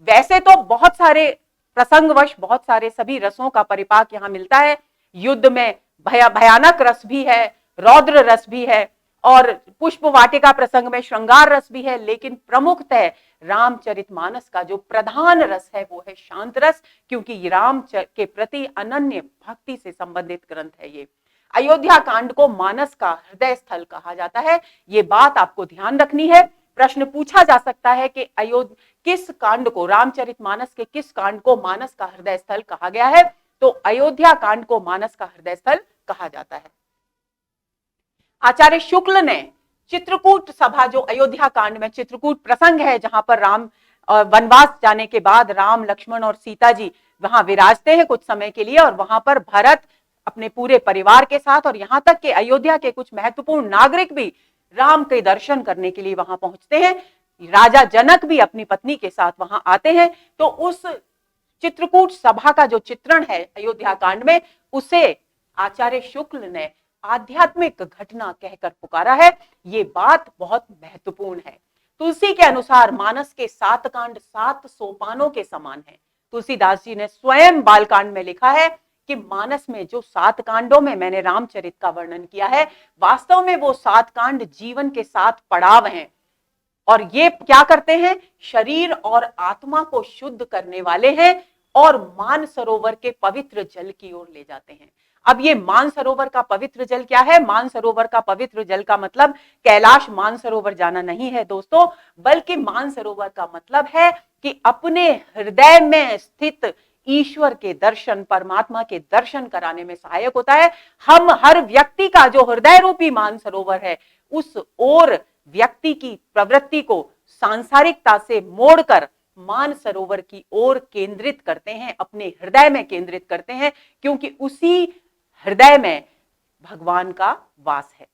वैसे तो बहुत सारे प्रसंगवश बहुत सारे सभी रसों का परिपाक यहां मिलता है। युद्ध में भयानक रस भी है, रौद्र रस भी है, और पुष्प वाटिका प्रसंग में श्रृंगार रस भी है, लेकिन प्रमुखतः रामचरितमानस का जो प्रधान रस है वो है शांत रस, क्योंकि राम के प्रति अनन्य भक्ति से संबंधित ग्रंथ है ये। अयोध्या कांड को मानस का हृदय स्थल कहा जाता है, ये बात आपको ध्यान रखनी है। प्रश्न पूछा जा सकता है कि किस कांड को, रामचरितमानस के किस कांड को मानस का हृदय स्थल कहा गया है? तो अयोध्या कांड को मानस का हृदय स्थल कहा जाता है। आचार्य शुक्ल ने चित्रकूट सभा, जो अयोध्या कांड में चित्रकूट प्रसंग है जहां पर राम वनवास जाने के बाद राम, लक्ष्मण और सीता जी वहां विराजते हैं कुछ समय के लिए, और वहां पर भरत अपने पूरे परिवार के साथ, और यहां तक कि अयोध्या के कुछ महत्वपूर्ण नागरिक भी राम के दर्शन करने के लिए वहां पहुंचते हैं। राजा जनक भी अपनी पत्नी के साथ वहां आते हैं। तो उस चित्रकूट सभा का जो चित्रण है अयोध्या कांड में, उसे आचार्य शुक्ल ने आध्यात्मिक घटना कहकर पुकारा है। ये बात बहुत महत्वपूर्ण है। तुलसी के अनुसार मानस के 7 कांड 7 सोपानों के समान है। तुलसीदास जी ने स्वयं बालकांड में लिखा है कि मानस में जो 7 कांडों में मैंने रामचरित का वर्णन किया है, वास्तव में वो 7 कांड जीवन के 7 पड़ाव हैं, और ये क्या करते हैं? शरीर और आत्मा को शुद्ध करने वाले हैं और मानसरोवर के पवित्र जल की ओर ले जाते हैं। अब ये मानसरोवर का पवित्र जल क्या है? मानसरोवर का पवित्र जल का मतलब कैलाश मानसरोवर जाना नहीं है दोस्तों, बल्कि मानसरोवर का मतलब है कि अपने हृदय में स्थित ईश्वर के दर्शन, परमात्मा के दर्शन कराने में सहायक होता है। हम हर व्यक्ति का जो हृदय रूपी मानसरोवर है, उस ओर व्यक्ति की प्रवृत्ति को सांसारिकता से मोड़कर मानसरोवर की ओर केंद्रित करते हैं, अपने हृदय में केंद्रित करते हैं, क्योंकि उसी हृदय में भगवान का वास है।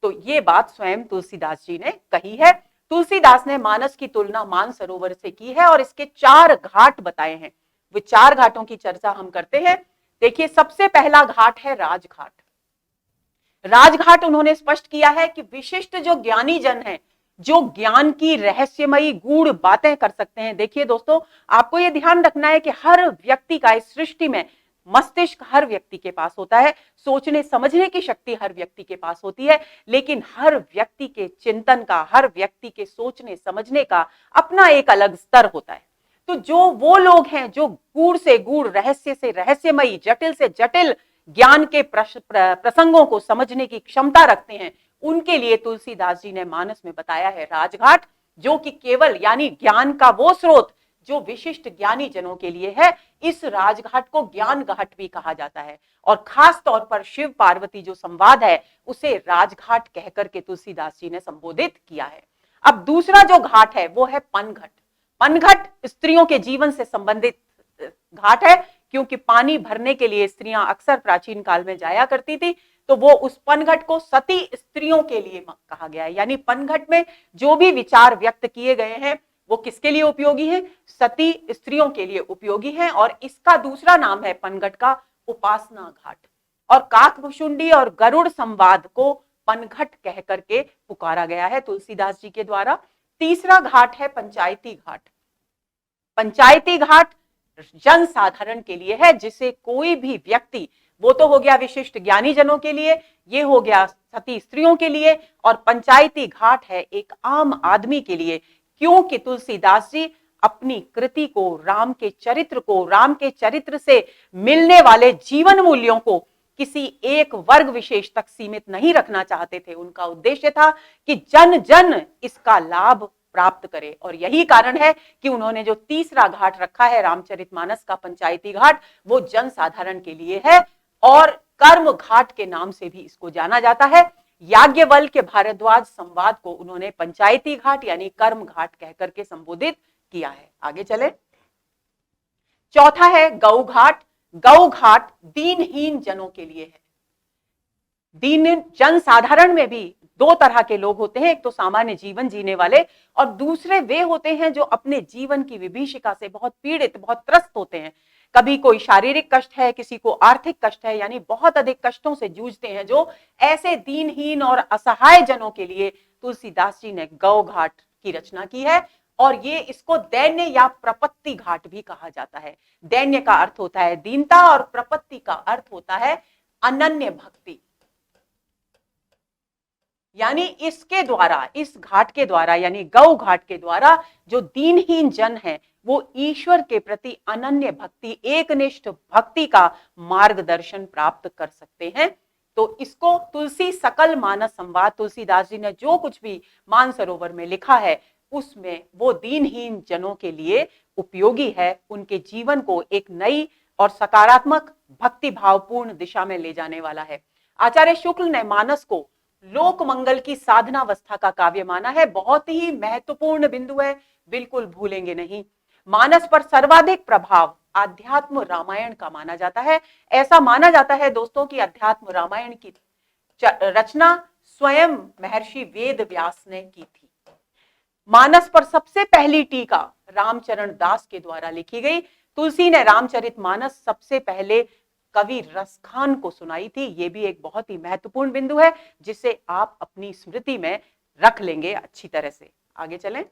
तो ये बात स्वयं तुलसीदास जी ने कही है। तुलसीदास ने मानस की तुलना मानसरोवर से की है और इसके 4 घाट बताए हैं। वो 4 घाटों की चर्चा हम करते हैं। देखिए, सबसे पहला घाट है राजघाट। राजघाट उन्होंने स्पष्ट किया है कि विशिष्ट जो ज्ञानी जन है, जो ज्ञान की रहस्यमयी गूढ़ बातें कर सकते हैं। देखिए दोस्तों, आपको यह ध्यान रखना है कि हर व्यक्ति का इस सृष्टि में मस्तिष्क हर व्यक्ति के पास होता है, सोचने समझने की शक्ति हर व्यक्ति के पास होती है, लेकिन हर व्यक्ति के चिंतन का, हर व्यक्ति के सोचने समझने का अपना एक अलग स्तर होता है। तो जो वो लोग हैं जो गूढ़ से गूढ़, रहस्य से रहस्यमयी, जटिल से जटिल ज्ञान के प्रसंगों को समझने की क्षमता रखते हैं, उनके लिए तुलसीदास जी ने मानस में बताया है राजघाट, जो कि केवल यानी ज्ञान का वो स्रोत जो विशिष्ट ज्ञानी जनों के लिए है। इस राजघाट को ज्ञान घाट भी कहा जाता है, और खास तौर पर शिव पार्वती जो संवाद है उसे राजघाट कहकर के तुलसीदास जी ने संबोधित किया है। अब दूसरा जो घाट है वो है पनघट। पनघट स्त्रियों के जीवन से संबंधित घाट है, क्योंकि पानी भरने के लिए स्त्रियां अक्सर प्राचीन काल में जाया करती थी। तो वो उस पनघट को सती स्त्रियों के लिए कहा गया है, यानी पनघट में जो भी विचार व्यक्त किए गए हैं वो किसके लिए उपयोगी है? सती स्त्रियों के लिए उपयोगी है। और इसका दूसरा नाम है पनघट का उपासना घाट। और काकभुशुंडी और गरुड़ संवाद को पनघट कह करके पुकारा गया है तुलसीदास जी के द्वारा। तीसरा घाट है पंचायती घाट। पंचायती घाट जन साधारण के लिए है, जिसे कोई भी व्यक्ति, वो तो हो गया विशिष्ट ज्ञानी जनों के लिए, ये हो गया सती स्त्रियों के लिए, और पंचायती घाट है एक आम आदमी के लिए, क्योंकि तुलसीदास जी अपनी कृति को, राम के चरित्र को, राम के चरित्र से मिलने वाले जीवन मूल्यों को किसी एक वर्ग विशेष तक सीमित नहीं रखना चाहते थे। उनका उद्देश्य था कि जन जन इसका लाभ प्राप्त करे, और यही कारण है कि उन्होंने जो तीसरा घाट रखा है रामचरितमानस का पंचायती घाट, वो जन साधारण के लिए है, और कर्म घाट के नाम से भी इसको जाना जाता है। याज्ञवल्क्य भारद्वाज संवाद को उन्होंने पंचायती घाट यानी कर्म घाट कहकर के संबोधित किया है। आगे चले। चौथा है गौ घाट। गौ घाट दीनहीन जनों के लिए है। दीन जन साधारण में भी दो तरह के लोग होते हैं, एक तो सामान्य जीवन जीने वाले और दूसरे वे होते हैं जो अपने जीवन की विभीषिका से बहुत पीड़ित, बहुत त्रस्त होते हैं। कभी कोई शारीरिक कष्ट है, किसी को आर्थिक कष्ट है, यानी बहुत अधिक कष्टों से जूझते हैं। जो ऐसे दीनहीन और असहाय जनों के लिए तुलसीदास जी ने गौ घाट की रचना की है। और ये इसको दैन्य या प्रपत्ति घाट भी कहा जाता है। दैन्य का अर्थ होता है दीनता और प्रपत्ति का अर्थ होता है अनन्य भक्ति। यानी इसके द्वारा, इस घाट के द्वारा, यानी गौ घाट के द्वारा जो दीनहीन जन है वो ईश्वर के प्रति अनन्य भक्ति, एकनिष्ठ भक्ति का मार्गदर्शन प्राप्त कर सकते हैं। तो इसको तुलसी सकल मानस संवाद, तुलसीदास जी ने जो कुछ भी मानसरोवर में लिखा है उसमें वो दीनहीन जनों के लिए उपयोगी है, उनके जीवन को एक नई और सकारात्मक भक्ति भावपूर्ण दिशा में ले जाने वाला है। आचार्य शुक्ल ने मानस को लोक मंगल की साधनावस्था का काव्य माना है। बहुत ही महत्वपूर्ण बिंदु है, बिल्कुल भूलेंगे नहीं। मानस पर सर्वाधिक प्रभाव आध्यात्म रामायण का माना जाता है। ऐसा माना जाता है दोस्तों कि अध्यात्म रामायण की रचना स्वयं महर्षि वेद व्यास ने की थी। मानस पर सबसे पहली टीका रामचरण दास के द्वारा लिखी गई। तुलसी ने रामचरित मानस सबसे पहले कवि रसखान को सुनाई थी। यह भी एक बहुत ही महत्वपूर्ण बिंदु है जिसे आप अपनी स्मृति में रख लेंगे अच्छी तरह से। आगे चलें।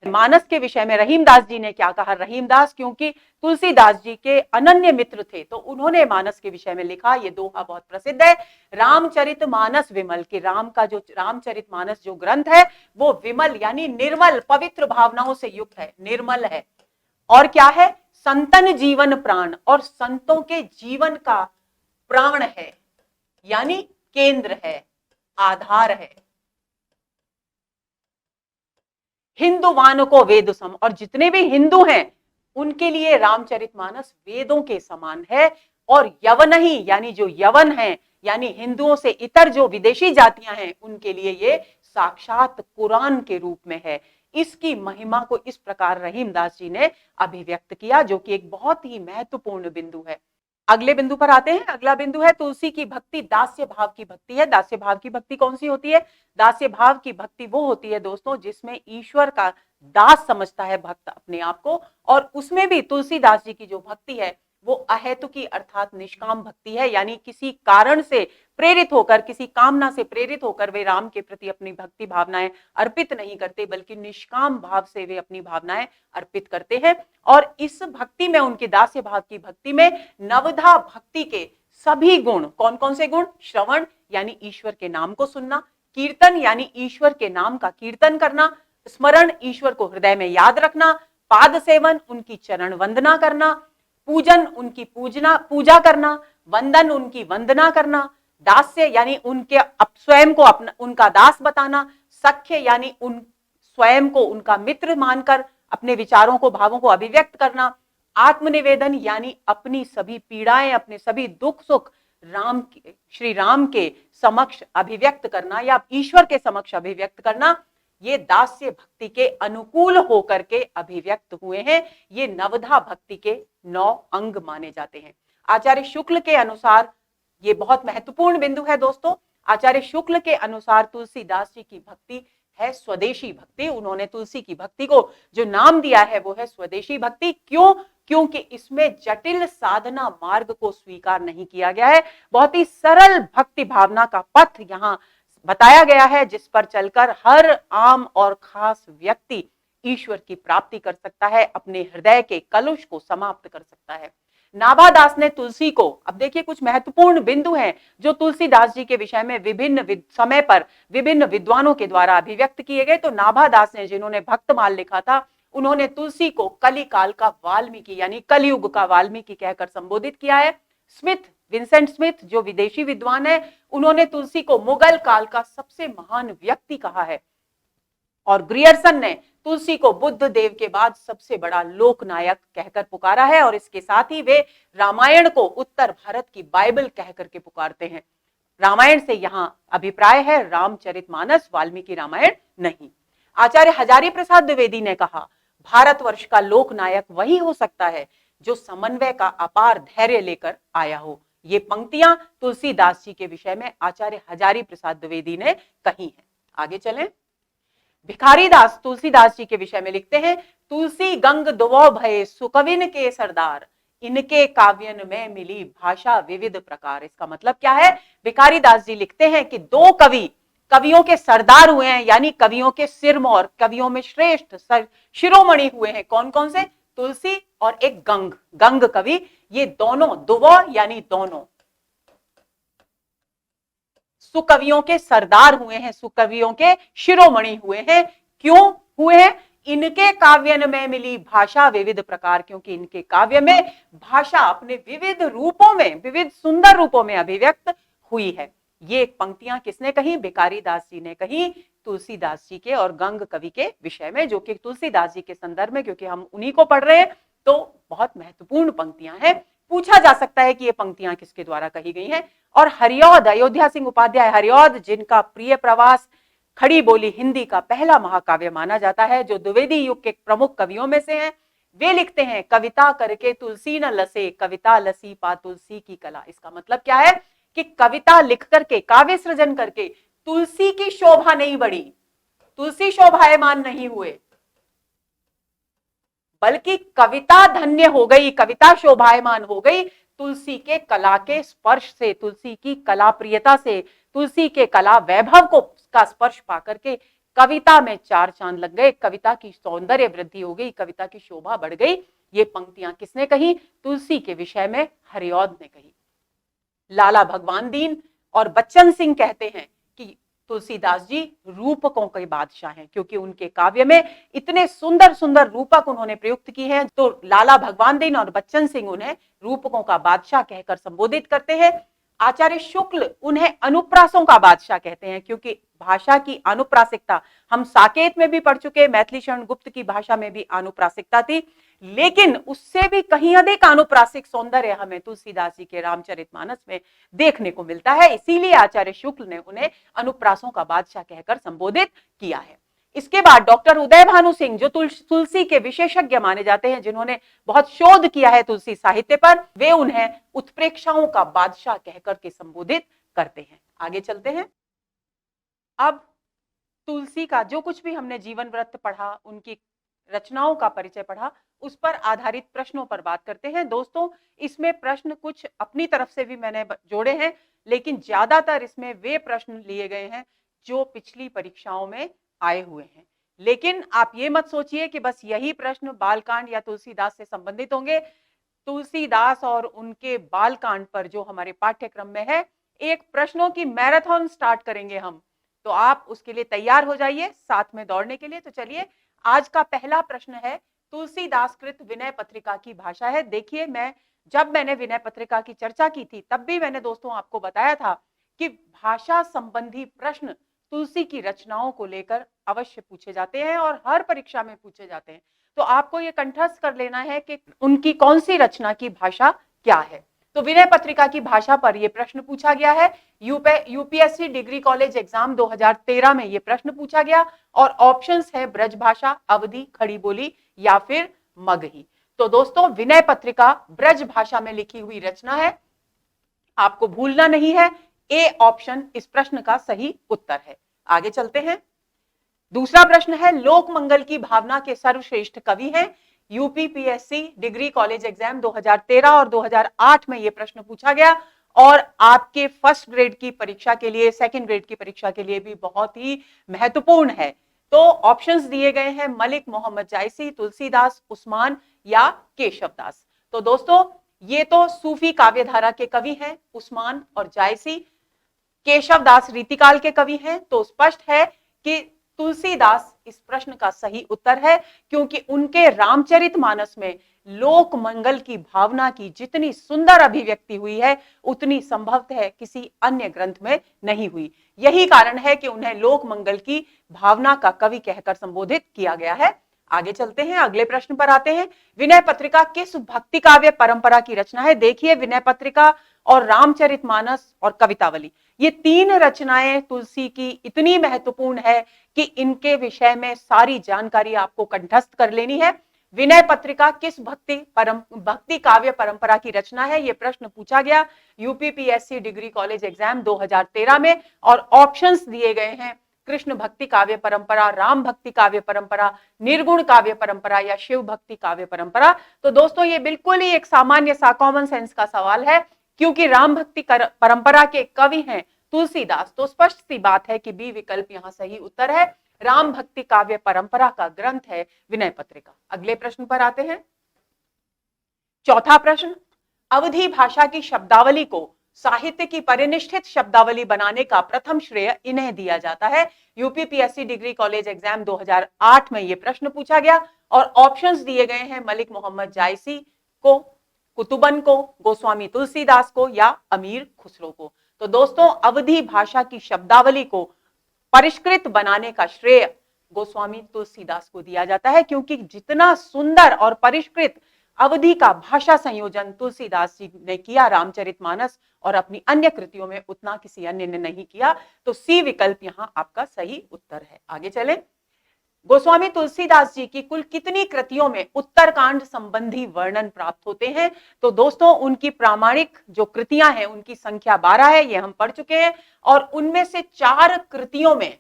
मानस के विषय में रहीमदास जी ने क्या कहा। रहीमदास क्योंकि तुलसीदास जी के अनन्य मित्र थे तो उन्होंने मानस के विषय में लिखा। ये दोहा बहुत प्रसिद्ध है। रामचरित मानस विमल, के राम का जो रामचरित मानस जो ग्रंथ है वो विमल यानी निर्मल, पवित्र भावनाओं से युक्त है, निर्मल है। और क्या है, संतन जीवन प्राण, और संतों के जीवन का प्राण है, यानी केंद्र है, आधार है। हिंदुवान को वेद सम, और जितने भी हिंदू हैं उनके लिए रामचरितमानस वेदों के समान है। और यवन ही, यानी जो यवन है, यानी हिंदुओं से इतर जो विदेशी जातियां हैं उनके लिए ये साक्षात कुरान के रूप में है। इसकी महिमा को इस प्रकार रहीमदास जी ने अभिव्यक्त किया, जो कि एक बहुत ही महत्वपूर्ण बिंदु है। अगले बिंदु पर आते हैं। अगला बिंदु है तुलसी की भक्ति दास्य भाव की भक्ति है। दास्य भाव की भक्ति कौन सी होती है। दास्य भाव की भक्ति वो होती है दोस्तों जिसमें ईश्वर का दास समझता है भक्त अपने आप को, और उसमें भी तुलसीदास जी की जो भक्ति है वो अहेतुकी अर्थात निष्काम भक्ति है। यानी किसी कारण से प्रेरित होकर, किसी कामना से प्रेरित होकर वे राम के प्रति अपनी भक्ति भावनाएं अर्पित नहीं करते, बल्कि निष्काम भाव से वे अपनी भावनाएं अर्पित करते हैं। और इस भक्ति में, उनकी दास्य भाव की भक्ति में नवधा भक्ति के सभी गुण, कौन कौन से गुण, श्रवण यानी ईश्वर के नाम को सुनना, कीर्तन यानी ईश्वर के नाम का कीर्तन करना, स्मरण ईश्वर को हृदय में याद रखना, पाद सेवन उनकी चरण वंदना करना, पूजन उनकी पूजा करना, वंदन उनकी वंदना करना, दास्य यानी उनके स्वयं को अपना उनका दास बताना, सख्य यानी उन स्वयं को उनका मित्र मानकर अपने विचारों को, भावों को अभिव्यक्त करना, आत्मनिवेदन यानी अपनी सभी पीड़ाएं, अपने सभी दुख सुख श्री राम के समक्ष अभिव्यक्त करना या ईश्वर के समक्ष अभिव्यक्त करना। ये दास्य भक्ति के अनुकूल होकर के अभिव्यक्त हुए हैं। ये नवधा भक्ति के 9 अंग माने जाते हैं। आचार्य शुक्ल के अनुसार, ये बहुत महत्वपूर्ण बिंदु है दोस्तों, आचार्य शुक्ल के अनुसार तुलसीदास जी की भक्ति है स्वदेशी भक्ति। उन्होंने तुलसी की भक्ति को जो नाम दिया है वो है स्वदेशी भक्ति। क्यों? क्योंकि इसमें जटिल साधना मार्ग को स्वीकार नहीं किया गया है। बहुत ही सरल भक्ति भावना का पथ यहाँ बताया गया है जिस पर चलकर हर आम और खास व्यक्ति ईश्वर की प्राप्ति कर सकता है, अपने हृदय के कलुष को समाप्त कर सकता है। नाभादास ने तुलसी को, अब देखिए कुछ महत्वपूर्ण बिंदु हैं जो तुलसीदास जी के विषय में विभिन्न समय पर विभिन्न विद्वानों के द्वारा अभिव्यक्त किए गए। तो नाभादास ने, जिन्होंने भक्तमाल लिखा था, उन्होंने तुलसी को कलिकाल का वाल्मीकि यानी कलयुग का वाल्मीकि कहकर संबोधित किया है। स्मिथ, विंसेंट स्मिथ जो विदेशी विद्वान है, उन्होंने तुलसी को मुगल काल का सबसे महान व्यक्ति कहा है। और ग्रियर्सन ने तुलसी को बुद्ध देव के बाद सबसे बड़ा लोकनायक कहकर पुकारा है। और इसके साथ ही वे रामायण को उत्तर भारत की बाइबल कहकर के पुकारते हैं। रामायण से यहां अभिप्राय है रामचरितमानस, वाल्मीकि रामायण नहीं। आचार्य हजारी प्रसाद द्विवेदी ने कहा, भारतवर्ष का लोकनायक वही हो सकता है जो समन्वय का अपार धैर्य लेकर आया हो। ये पंक्तियां तुलसीदास जी के विषय में आचार्य हजारी प्रसाद द्विवेदी ने कही हैं। आगे चलें। भिखारी दास तुलसीदास जी के विषय में लिखते हैं, तुलसी गंग दुवो भये सुकविन के सरदार, इनके काव्यन में मिली भाषा विविध प्रकार। इसका मतलब क्या है? भिखारी दास जी लिखते हैं कि दो कवि कवियों के सरदार हुए हैं, यानी कवियों के सिरमौर, कवियों में श्रेष्ठ शिरोमणि हुए हैं। कौन कौन से? तुलसी और एक गंग, गंग कवि। ये दोनों दुवो यानी दोनों सुकवियों के सरदार हुए हैं, सुकवियों के शिरोमणि हुए हैं। क्यों हुए हैं? इनके काव्यन में मिली भाषा विविध प्रकार, क्योंकि इनके काव्य में भाषा अपने विविध रूपों में, विविध सुंदर रूपों में अभिव्यक्त हुई है। ये पंक्तियां किसने कही? भिखारी दास जी ने कही तुलसीदास जी के और गंग कवि के विषय में, जो कि तुलसीदास जी के संदर्भ में, क्योंकि हम उन्हीं को पढ़ रहे हैं, तो बहुत महत्वपूर्ण पंक्तियां हैं। पूछा जा सकता है कि ये पंक्तियां किसके द्वारा कही गई हैं। और हरिऔध, अयोध्या सिंह उपाध्याय हरिऔध, जिनका प्रिय प्रवास खड़ी बोली हिंदी का पहला महाकाव्य माना जाता है, जो द्विवेदी युग के प्रमुख कवियों में से हैं, वे लिखते हैं, कविता करके तुलसी न लसे, कविता लसी पा तुलसी की कला। इसका मतलब क्या है कि कविता लिख करके, काव्य सृजन करके तुलसी की शोभा नहीं बढ़ी, तुलसी शोभायमान नहीं हुए, बल्कि कविता धन्य हो गई, कविता शोभायमान हो गई तुलसी के कला के स्पर्श से, तुलसी की कला प्रियता से, तुलसी के कला वैभव को का स्पर्श पाकर के कविता में चार चांद लग गए, कविता की सौंदर्य वृद्धि हो गई, कविता की शोभा बढ़ गई। ये पंक्तियां किसने कही? तुलसी के विषय में हरिऔध ने कही। लाला भगवान दीन और बच्चन सिंह कहते हैं कि तुलसीदास जी रूपकों के बादशाह हैं, क्योंकि उनके काव्य में इतने सुंदर सुंदर रूपक उन्होंने प्रयुक्त की हैं। तो लाला भगवान दीन और बच्चन सिंह उन्हें रूपकों का बादशाह कहकर संबोधित करते हैं। आचार्य शुक्ल उन्हें अनुप्रासों का बादशाह कहते हैं, क्योंकि भाषा की अनुप्रासिकता हम साकेत में भी पढ़ चुके, मैथिली शरण गुप्त की भाषा में भी अनुप्रासिकता थी, लेकिन उससे भी कहीं अधिक अनुप्रासिक सौंदर्य हमें तुलसीदास जी के रामचरितमानस में देखने को मिलता है। इसीलिए आचार्य शुक्ल ने उन्हें अनुप्रासों का बादशाह कहकर संबोधित किया है। इसके बाद डॉक्टर उदय भानु सिंह, जो तुलसी के विशेषज्ञ माने जाते हैं, जिन्होंने बहुत शोध किया है तुलसी साहित्य पर, वे उन्हें उत्प्रेक्षाओं का बादशाह कहकर के संबोधित करते हैं। आगे चलते हैं। अब तुलसी का जो कुछ भी हमने जीवन वृत्त पढ़ा, उनकी रचनाओं का परिचय पढ़ा, उस पर आधारित प्रश्नों पर बात करते हैं। दोस्तों, इसमें प्रश्न कुछ अपनी तरफ से भी मैंने जोड़े हैं, लेकिन ज्यादातर इसमें वे प्रश्न लिए गए हैं जो पिछली परीक्षाओं में आए हुए हैं। लेकिन आप ये मत सोचिए कि बस यही प्रश्न बालकांड या तुलसीदास से संबंधित होंगे। तुलसीदास और उनके बालकांड पर जो हमारे पाठ्यक्रम में है, एक प्रश्नों की मैराथन स्टार्ट करेंगे हम, तो आप उसके लिए तैयार हो जाइए साथ में दौड़ने के लिए। तो चलिए, आज का पहला प्रश्न है, तुलसीदास कृत विनय पत्रिका की भाषा है। देखिए, जब मैंने विनय पत्रिका की चर्चा की थी, तब भी मैंने दोस्तों आपको बताया था कि भाषा संबंधी प्रश्न तुलसी की रचनाओं को लेकर अवश्य पूछे जाते हैं और हर परीक्षा में पूछे जाते हैं। तो आपको यह कंठस्थ कर लेना है कि उनकी कौन सी रचना की भाषा क्या है। तो विनय पत्रिका की भाषा पर यह प्रश्न पूछा गया है। यूपीएससी डिग्री कॉलेज एग्जाम 2013 में यह प्रश्न पूछा गया और ऑप्शंस है ब्रज भाषा, अवधी, खड़ी बोली या फिर मगही। तो दोस्तों, विनय पत्रिका ब्रज भाषा में लिखी हुई रचना है, आपको भूलना नहीं है। ए ऑप्शन इस प्रश्न का सही उत्तर है। आगे चलते हैं। दूसरा प्रश्न है, लोक मंगल की भावना के सर्वश्रेष्ठ कवि हैं। यूपीपीएससी डिग्री कॉलेज एग्जाम 2013 और 2008 में यह प्रश्न पूछा गया और आपके फर्स्ट ग्रेड की परीक्षा के लिए, सेकंड ग्रेड की परीक्षा के लिए भी बहुत ही महत्वपूर्ण है। तो ऑप्शंस दिए गए हैं, मलिक मोहम्मद जायसी, तुलसीदास, उस्मान या केशवदास। तो दोस्तों, ये तो सूफी काव्यधारा के कवि हैं, उस्मान और जायसी। केशवदास रीतिकाल के कवि हैं। तो स्पष्ट है कि तुलसीदास इस प्रश्न का सही उत्तर है, क्योंकि उनके रामचरितमानस में लोक मंगल की भावना की जितनी सुंदर अभिव्यक्ति हुई है, उतनी संभवतः किसी अन्य ग्रंथ में नहीं हुई। यही कारण है कि उन्हें लोक मंगल की भावना का कवि कहकर संबोधित किया गया है। आगे चलते हैं, अगले प्रश्न पर आते हैं। विनय पत्रिका किस भक्ति काव्य परंपरा की रचना है? देखिए, विनय पत्रिका और रामचरितमानस और कवितावली, ये तीन रचनाएं तुलसी की इतनी महत्वपूर्ण है कि इनके विषय में सारी जानकारी आपको कंठस्थ कर लेनी है। विनय पत्रिका किस भक्ति काव्य परंपरा की रचना है? यह प्रश्न पूछा गया यूपीपीएससी डिग्री कॉलेज एग्जाम 2013 में, और ऑप्शंस दिए गए हैं कृष्ण भक्ति काव्य परंपरा, राम भक्ति काव्य परंपरा, निर्गुण काव्य परंपरा या शिव भक्ति काव्य परंपरा। तो दोस्तों, ये बिल्कुल ही एक सामान्य सा कॉमन सेंस का सवाल है, क्योंकि राम भक्ति परंपरा के कवि हैं तुलसीदास, तो स्पष्ट सी बात है कि बी विकल्प यहां सही उत्तर है। राम भक्ति काव्य परंपरा का ग्रंथ है विनय पत्रिका। अगले प्रश्न पर आते हैं। चौथा प्रश्न, अवधी भाषा की शब्दावली को साहित्य की परिनिष्ठित शब्दावली बनाने का प्रथम श्रेय इन्हें दिया जाता है। यूपीपीएससी डिग्री कॉलेज एग्जाम 2008 में यह प्रश्न पूछा गया और ऑप्शंस दिए गए हैं मलिक मोहम्मद जायसी को, कुतुबन को, गोस्वामी तुलसीदास को या अमीर खुसरो को। तो दोस्तों, अवधी भाषा की शब्दावली को परिष्कृत बनाने का श्रेय गोस्वामी तुलसीदास को दिया जाता है, क्योंकि जितना सुंदर और परिष्कृत अवधि का भाषा संयोजन तुलसीदास जी ने किया रामचरितमानस और अपनी अन्य कृतियों में, उतना किसी अन्य ने नहीं किया। तो सी विकल्प यहां आपका सही उत्तर है। आगे चलें। गोस्वामी तुलसीदास जी की कुल कितनी कृतियों में उत्तरकांड संबंधी वर्णन प्राप्त होते हैं? तो दोस्तों, उनकी प्रामाणिक जो कृतियां हैं उनकी संख्या 12 है, ये हम पढ़ चुके हैं, और उनमें से 4 कृतियों में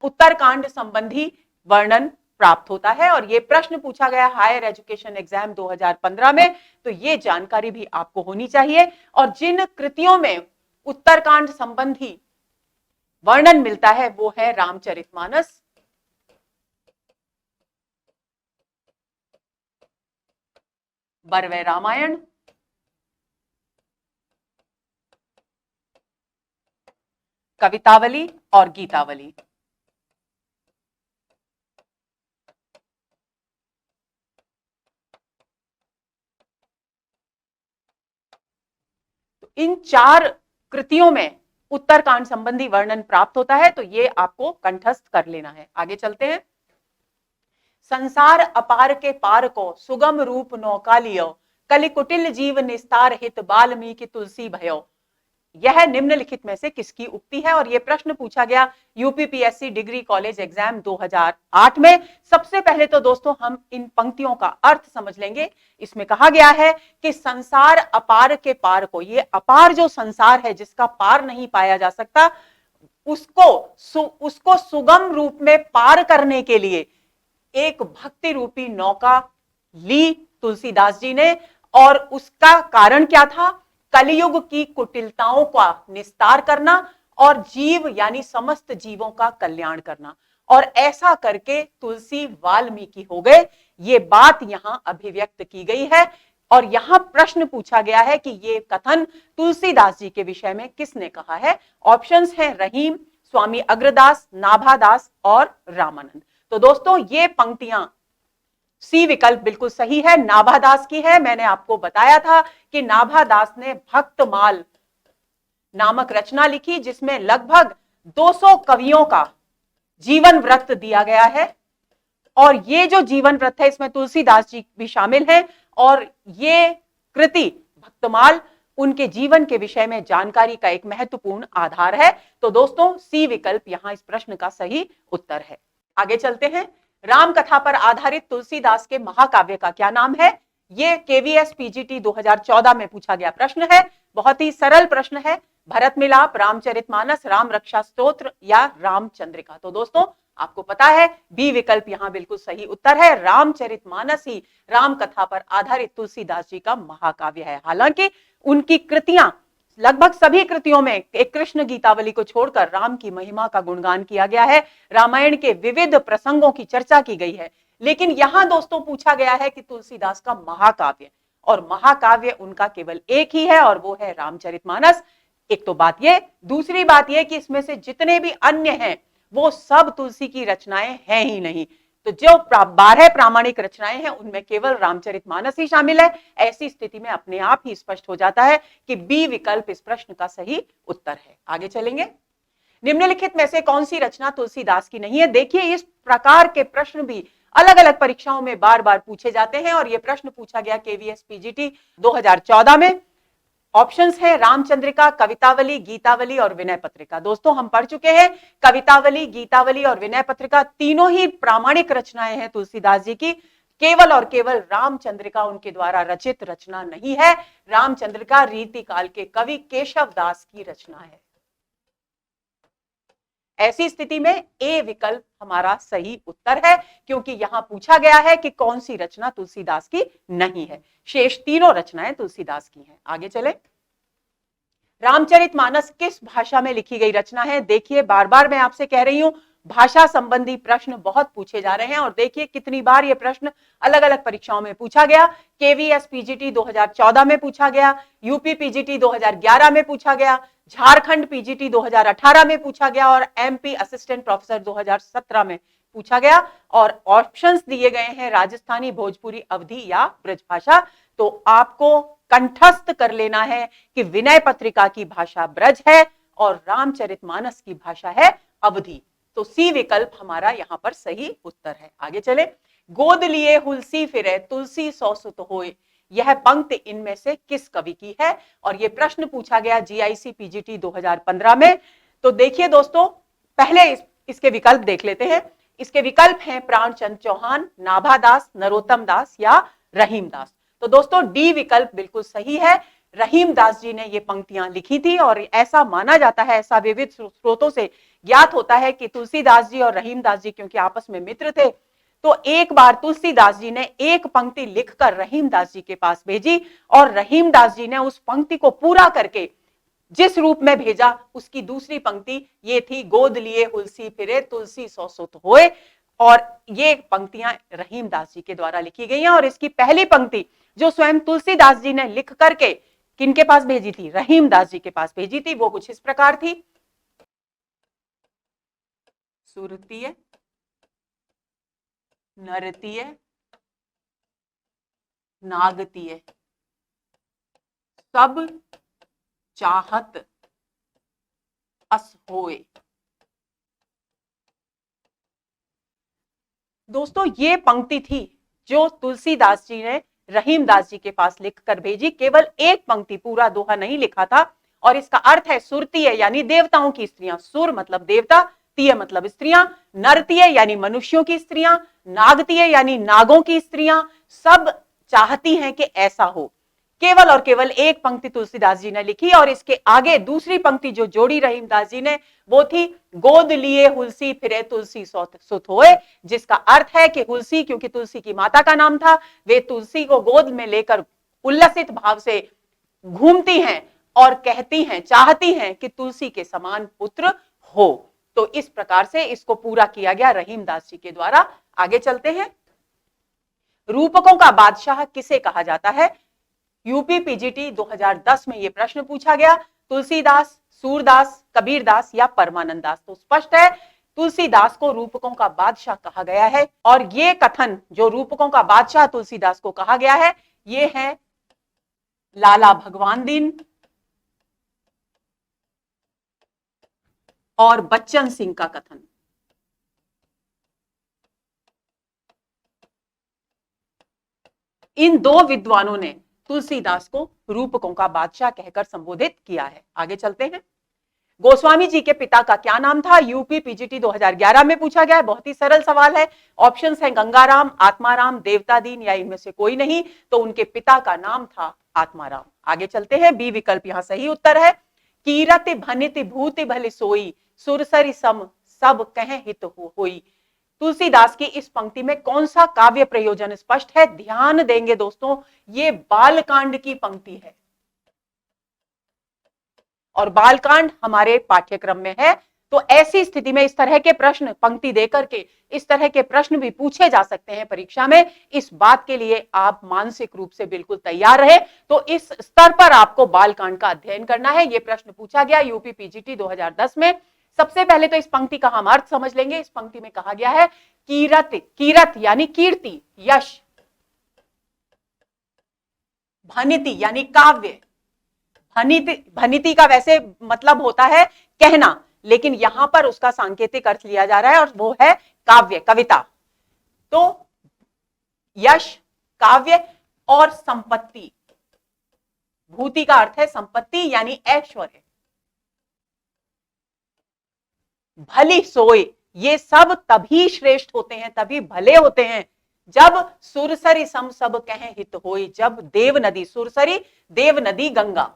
उत्तरकांड संबंधी वर्णन प्राप्त होता है। और यह प्रश्न पूछा गया हायर एजुकेशन एग्जाम 2015 में, तो यह जानकारी भी आपको होनी चाहिए। और जिन कृतियों में उत्तरकांड संबंधी वर्णन मिलता है वो है रामचरितमानस, बरवे रामायण, कवितावली और गीतावली। तो इन 4 कृतियों में उत्तरकांड संबंधी वर्णन प्राप्त होता है, तो ये आपको कंठस्थ कर लेना है। आगे चलते हैं। संसार अपार के पार को सुगम रूप नौका लियो, कलि कुटिल जीव निस्तार हित बाल्मीकि तुलसी भयो। यह निम्नलिखित में से किसकी उक्ति है? और यह प्रश्न पूछा गया यूपीपीएससी डिग्री कॉलेज एग्जाम 2008 में। सबसे पहले तो दोस्तों हम इन पंक्तियों का अर्थ समझ लेंगे। इसमें कहा गया है कि संसार अपार के पार को, ये अपार जो संसार है जिसका पार नहीं पाया जा सकता, उसको सुगम रूप में पार करने के लिए एक भक्ति रूपी नौका ली तुलसीदास जी ने। और उसका कारण क्या था? कलयुग की कुटिलताओं का निस्तार करना और जीव यानी समस्त जीवों का कल्याण करना। और ऐसा करके तुलसी वाल्मीकि हो गए, ये बात यहां अभिव्यक्त की गई है। और यहां प्रश्न पूछा गया है कि ये कथन तुलसीदास जी के विषय में किसने कहा है? ऑप्शंस हैं रहीम, स्वामी अग्रदास, नाभादास और रामानंद। तो दोस्तों, ये पंक्तियां सी विकल्प बिल्कुल सही है, नाभादास की है। मैंने आपको बताया था कि नाभादास ने भक्तमाल नामक रचना लिखी, जिसमें लगभग 200 कवियों का जीवन व्रत दिया गया है। और ये जो जीवन व्रत है इसमें तुलसीदास जी भी शामिल हैं, और ये कृति भक्तमाल उनके जीवन के विषय में जानकारी का एक महत्वपूर्ण आधार है। तो दोस्तों, सी विकल्प यहां इस प्रश्न का सही उत्तर है। आगे चलते हैं। राम कथा पर आधारित तुलसीदास के महाकाव्य का क्या नाम है? यह केवीएस पीजीटी 2014 में पूछा गया प्रश्न है। बहुत ही सरल प्रश्न है। भरत मिलाप, रामचरितमानस, राम रक्षा स्तोत्र या रामचंद्रिका। तो दोस्तों, आपको पता है बी विकल्प यहां बिल्कुल सही उत्तर है। रामचरितमानस ही राम कथा पर आधारित तुलसीदास जी का महाकाव्य है। हालांकि उनकी कृतियां, लगभग सभी कृतियों में एक कृष्ण गीतावली को छोड़कर राम की महिमा का गुणगान किया गया है, रामायण के विविध प्रसंगों की चर्चा की गई है। लेकिन यहां दोस्तों पूछा गया है कि तुलसीदास का महाकाव्य, और महाकाव्य उनका केवल एक ही है और वो है रामचरितमानस। एक तो बात ये, दूसरी बात ये कि इसमें से जितने भी अन्य हैं वो सब तुलसी की रचनाएं हैं ही नहीं। तो जो 12 प्रामाणिक रचनाएं हैं उनमें केवल रामचरितमानस ही शामिल है। ऐसी स्थिति में अपने आप ही स्पष्ट हो जाता है कि बी विकल्प इस प्रश्न का सही उत्तर है। आगे चलेंगे। निम्नलिखित में से कौन सी रचना तुलसीदास की नहीं है? देखिए, इस प्रकार के प्रश्न भी अलग अलग परीक्षाओं में बार बार पूछे जाते हैं और यह प्रश्न पूछा गया केवीएस पीजीटी 2014 में। ऑप्शंस है रामचंद्रिका, कवितावली, गीतावली और विनय पत्रिका। दोस्तों हम पढ़ चुके हैं कवितावली, गीतावली और विनय पत्रिका तीनों ही प्रामाणिक रचनाएं हैं तुलसीदास जी की। केवल और केवल रामचंद्रिका उनके द्वारा रचित रचना नहीं है। रामचंद्रिका रीतिकाल के कवि केशव दास की रचना है। ऐसी स्थिति में ए विकल्प हमारा सही उत्तर है, क्योंकि यहां पूछा गया है कि कौन सी रचना तुलसीदास की नहीं है। शेष तीनों रचनाएं तुलसीदास की हैं। आगे चले। रामचरितमानस किस भाषा में लिखी गई रचना है? देखिए बार बार मैं आपसे कह रही हूं भाषा संबंधी प्रश्न बहुत पूछे जा रहे हैं और देखिए कितनी बार ये प्रश्न अलग अलग परीक्षाओं में पूछा गया। केवीएस पीजीटी 2014 में पूछा गया, यूपी पीजीटी 2011 में पूछा गया, झारखंड पीजीटी 2018 में पूछा गया और एमपी असिस्टेंट प्रोफेसर 2017 में पूछा गया। और ऑप्शंस दिए गए हैं राजस्थानी, भोजपुरी, अवधी या ब्रजभाषा। तो आपको कंठस्थ कर लेना है कि विनय पत्रिका की भाषा ब्रज है और रामचरितमानस की भाषा है अवधी। तो सी विकल्प हमारा यहां पर सही उत्तर है। आगे चले। गोद लिए हुलसी फिरे तुलसी सौ सुत होए, यह पंक्ति इनमें से किस कवि की है? और यह प्रश्न पूछा गया जीआईसी पीजीटी 2015 में। तो देखिए दोस्तों पहले इसके विकल्प देख लेते हैं। इसके विकल्प हैं प्राणचंद चौहान, नाभादास, नरोत्तम दास या रहीम दास। तो दोस्तों डी विकल्प बिल्कुल सही है। रहीम दास जी ने ये पंक्तियां लिखी थी और ऐसा माना जाता है, ऐसा विविध स्रोतों से ज्ञात होता है कि तुलसीदास जी और रहीम दास जी क्योंकि आपस में मित्र थे, तो एक बार तुलसीदास जी ने एक पंक्ति लिखकर रहीम दास जी के पास भेजी और रहीम दास जी ने उस पंक्ति को पूरा करके जिस रूप में भेजा उसकी दूसरी पंक्ति ये थी, गोद लिए हुलसी फिरे तुलसी सौ सुत होए। और ये पंक्तियां रहीम दास जी के द्वारा लिखी गई हैं और इसकी पहली पंक्ति जो स्वयं तुलसीदास जी ने लिख करके किनके पास भेजी थी? रहीम दास जी के पास भेजी थी। वो कुछ इस प्रकार थी। सुरतीय, नरतीय, नागतीय, सब चाहत अस होए। दोस्तों ये पंक्ति थी जो तुलसीदास जी ने रहीम दास जी के पास लिखकर भेजी। केवल एक पंक्ति, पूरा दोहा नहीं लिखा था। और इसका अर्थ है सुरतीय यानी देवताओं की स्त्रियां, सुर मतलब देवता, तीय मतलब स्त्रियां, नरतीय यानी मनुष्यों की स्त्रियां, नागतीय यानी नागों की स्त्रियां, सब चाहती हैं कि ऐसा हो। केवल और केवल एक पंक्ति तुलसीदास जी ने लिखी और इसके आगे दूसरी पंक्ति जो जोड़ी रहीम दास जी ने वो थी, गोद लिए हुलसी फिरे तुलसी सुत होए, जिसका अर्थ है कि हुलसी क्योंकि तुलसी की माता का नाम था, वे तुलसी को गोद में लेकर उल्लसित भाव से घूमती हैं और कहती हैं, चाहती हैं कि तुलसी के समान पुत्र हो। तो इस प्रकार से इसको पूरा किया गया रहीम दास जी के द्वारा। आगे चलते हैं। रूपकों का बादशाह किसे कहा जाता है? यूपी पीजीटी 2010 में यह प्रश्न पूछा गया। तुलसीदास, सूरदास, कबीरदास या परमानंद दास? तो स्पष्ट है तुलसीदास को रूपकों का बादशाह कहा गया है। और यह कथन जो रूपकों का बादशाह तुलसीदास को कहा गया है, यह है लाला भगवान दीन और बच्चन सिंह का कथन। इन दो विद्वानों ने तुलसीदास को रूपकों का बादशाह कहकर संबोधित किया है। आगे चलते हैं। गोस्वामी जी के पिता का क्या नाम था? यूपी पीजीटी 2011 में पूछा गया है। बहुत ही सरल सवाल है। ऑप्शंस हैं गंगाराम, आत्माराम, देवतादीन या इनमें से कोई नहीं। तो उनके पिता का नाम था आत्माराम। आगे चलते हैं। बी विकल्प यहां सही उत्तर है। कीरति भनिति भूति भले सोई, सुरसरी सम सब कह हित होई। तुलसीदास की इस पंक्ति में कौन सा काव्य प्रयोजन स्पष्ट है? ध्यान देंगे दोस्तों, ये बालकांड की पंक्ति है और बालकांड हमारे पाठ्यक्रम में है। तो ऐसी स्थिति में इस तरह के प्रश्न पंक्ति देकर के इस तरह के प्रश्न भी पूछे जा सकते हैं परीक्षा में। इस बात के लिए आप मानसिक रूप से बिल्कुल तैयार रहे। तो इस स्तर पर आपको बालकांड का अध्ययन करना है। यह प्रश्न पूछा गया यूपी पीजीटी 2010 में। सबसे पहले तो इस पंक्ति का हम अर्थ समझ लेंगे। इस पंक्ति में कहा गया है कीरत, कीरत यानी कीर्ति, यश, भनिति यानी काव्य। भनिति का वैसे मतलब होता है कहना, लेकिन यहां पर उसका सांकेतिक अर्थ लिया जा रहा है और वो है काव्य, कविता। तो यश, काव्य और संपत्ति, भूति का अर्थ है संपत्ति यानी ऐश्वर्य, भली सोए, ये सब तभी श्रेष्ठ होते हैं, तभी भले होते हैं जब सुरसरी सम सब कहें हित होई, जब देव नदी, सुरसरी देव नदी गंगा,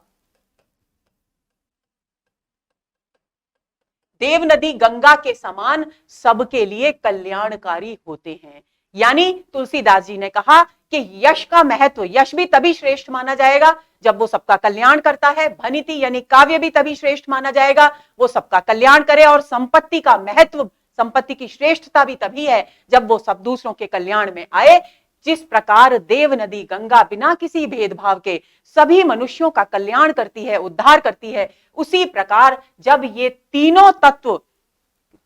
देव नदी गंगा के समान सबके लिए कल्याणकारी होते हैं। यानी तुलसीदास जी ने कहा कि यश का महत्व, यश भी तभी श्रेष्ठ माना जाएगा जब वो सबका कल्याण करता है, भनिति यानी काव्य भी तभी श्रेष्ठ माना जाएगा वो सबका कल्याण करे, और संपत्ति का महत्व, संपत्ति की श्रेष्ठता भी तभी है जब वो सब दूसरों के कल्याण में आए। जिस प्रकार देव नदी गंगा बिना किसी भेदभाव के सभी मनुष्यों का कल्याण करती है, उद्धार करती है, उसी प्रकार जब ये तीनों तत्व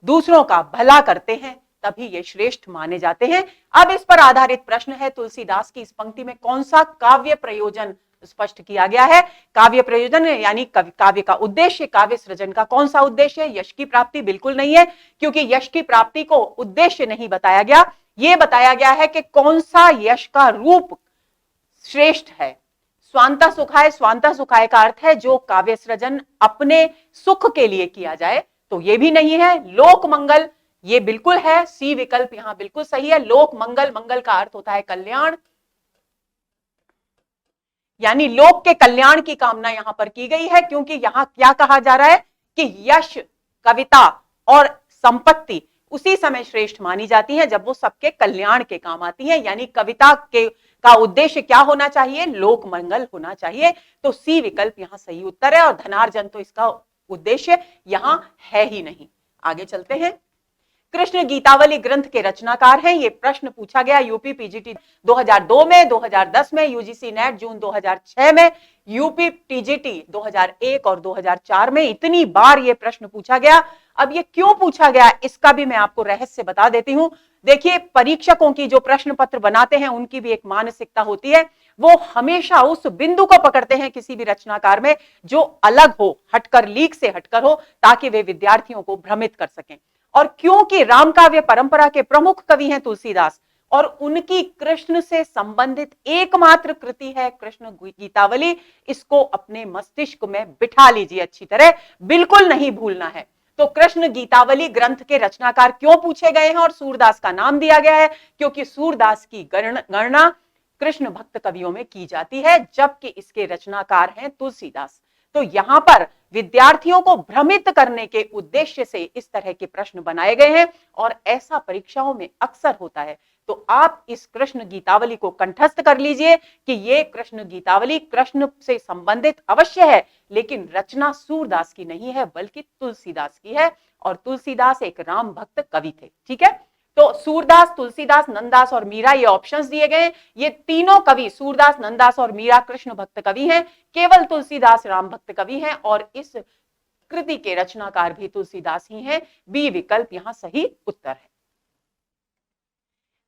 दूसरों का भला करते हैं तभी ये श्रेष्ठ माने जाते हैं। अब इस पर आधारित प्रश्न है, तुलसीदास की इस पंक्ति में कौन सा काव्य प्रयोजन स्पष्ट किया गया है? काव्य प्रयोजन यानी काव्य का उद्देश्य, काव्य सृजन का कौन सा उद्देश्य है? यश की प्राप्ति बिल्कुल नहीं है, क्योंकि यश की प्राप्ति को उद्देश्य नहीं बताया गया। यह बताया गया है कि कौन सा यश का रूप श्रेष्ठ है। स्वांता सुखाय, स्वांता सुखाय का अर्थ है जो काव्य सृजन अपने सुख के लिए किया जाए, तो यह भी नहीं है। लोक मंगल, ये बिल्कुल है, सी विकल्प यहां बिल्कुल सही है। लोक मंगल, मंगल का अर्थ होता है कल्याण, यानी लोक के कल्याण की कामना यहां पर की गई है, क्योंकि यहां क्या कहा जा रहा है कि यश, कविता और संपत्ति उसी समय श्रेष्ठ मानी जाती है जब वो सबके कल्याण के काम आती है। यानी कविता का उद्देश्य क्या होना चाहिए? लोक मंगल होना चाहिए। तो सी विकल्प यहां सही उत्तर है, और धनार्जन तो इसका उद्देश्य यहां है ही नहीं। आगे चलते हैं। कृष्ण गीतावली ग्रंथ के रचनाकार हैं, ये प्रश्न पूछा गया यूपी पीजीटी 2002 में, 2010 में, यूजीसी नेट जून 2006 में, यूपी टीजीटी 2001 और 2004 में। इतनी बार ये प्रश्न पूछा गया। अब ये क्यों पूछा गया इसका भी मैं आपको रहस्य बता देती हूं। देखिए, परीक्षकों की जो प्रश्न पत्र बनाते हैं उनकी भी एक मानसिकता होती है, वो हमेशा उस बिंदु को पकड़ते हैं किसी भी रचनाकार में जो अलग हो, हटकर, लीक से हटकर हो, ताकि वे विद्यार्थियों को भ्रमित कर सकें। और क्योंकि रामकाव्य परंपरा के प्रमुख कवि हैं तुलसीदास, और उनकी कृष्ण से संबंधित एकमात्र कृति है कृष्ण गीतावली, इसको अपने मस्तिष्क में बिठा लीजिए अच्छी तरह, बिल्कुल नहीं भूलना है। तो कृष्ण गीतावली ग्रंथ के रचनाकार क्यों पूछे गए हैं और सूरदास का नाम दिया गया है? क्योंकि सूरदास की गणना कृष्ण भक्त कवियों में की जाती है, जबकि इसके रचनाकार हैं तुलसीदास। तो यहां पर विद्यार्थियों को भ्रमित करने के उद्देश्य से इस तरह के प्रश्न बनाए गए हैं, और ऐसा परीक्षाओं में अक्सर होता है। तो आप इस कृष्ण गीतावली को कंठस्थ कर लीजिए कि ये कृष्ण गीतावली कृष्ण से संबंधित अवश्य है, लेकिन रचना सूरदास की नहीं है बल्कि तुलसीदास की है, और तुलसीदास एक राम भक्त कवि थे। ठीक है, तो सूरदास, तुलसीदास, नंददास और मीरा, ये ऑप्शंस दिए गए। ये तीनों कवि, सूरदास, नंददास और मीरा, कृष्ण भक्त कवि हैं। केवल तुलसीदास राम भक्त कवि हैं, और इस कृति के रचनाकार भी तुलसीदास ही हैं। बी विकल्प यहां सही उत्तर है।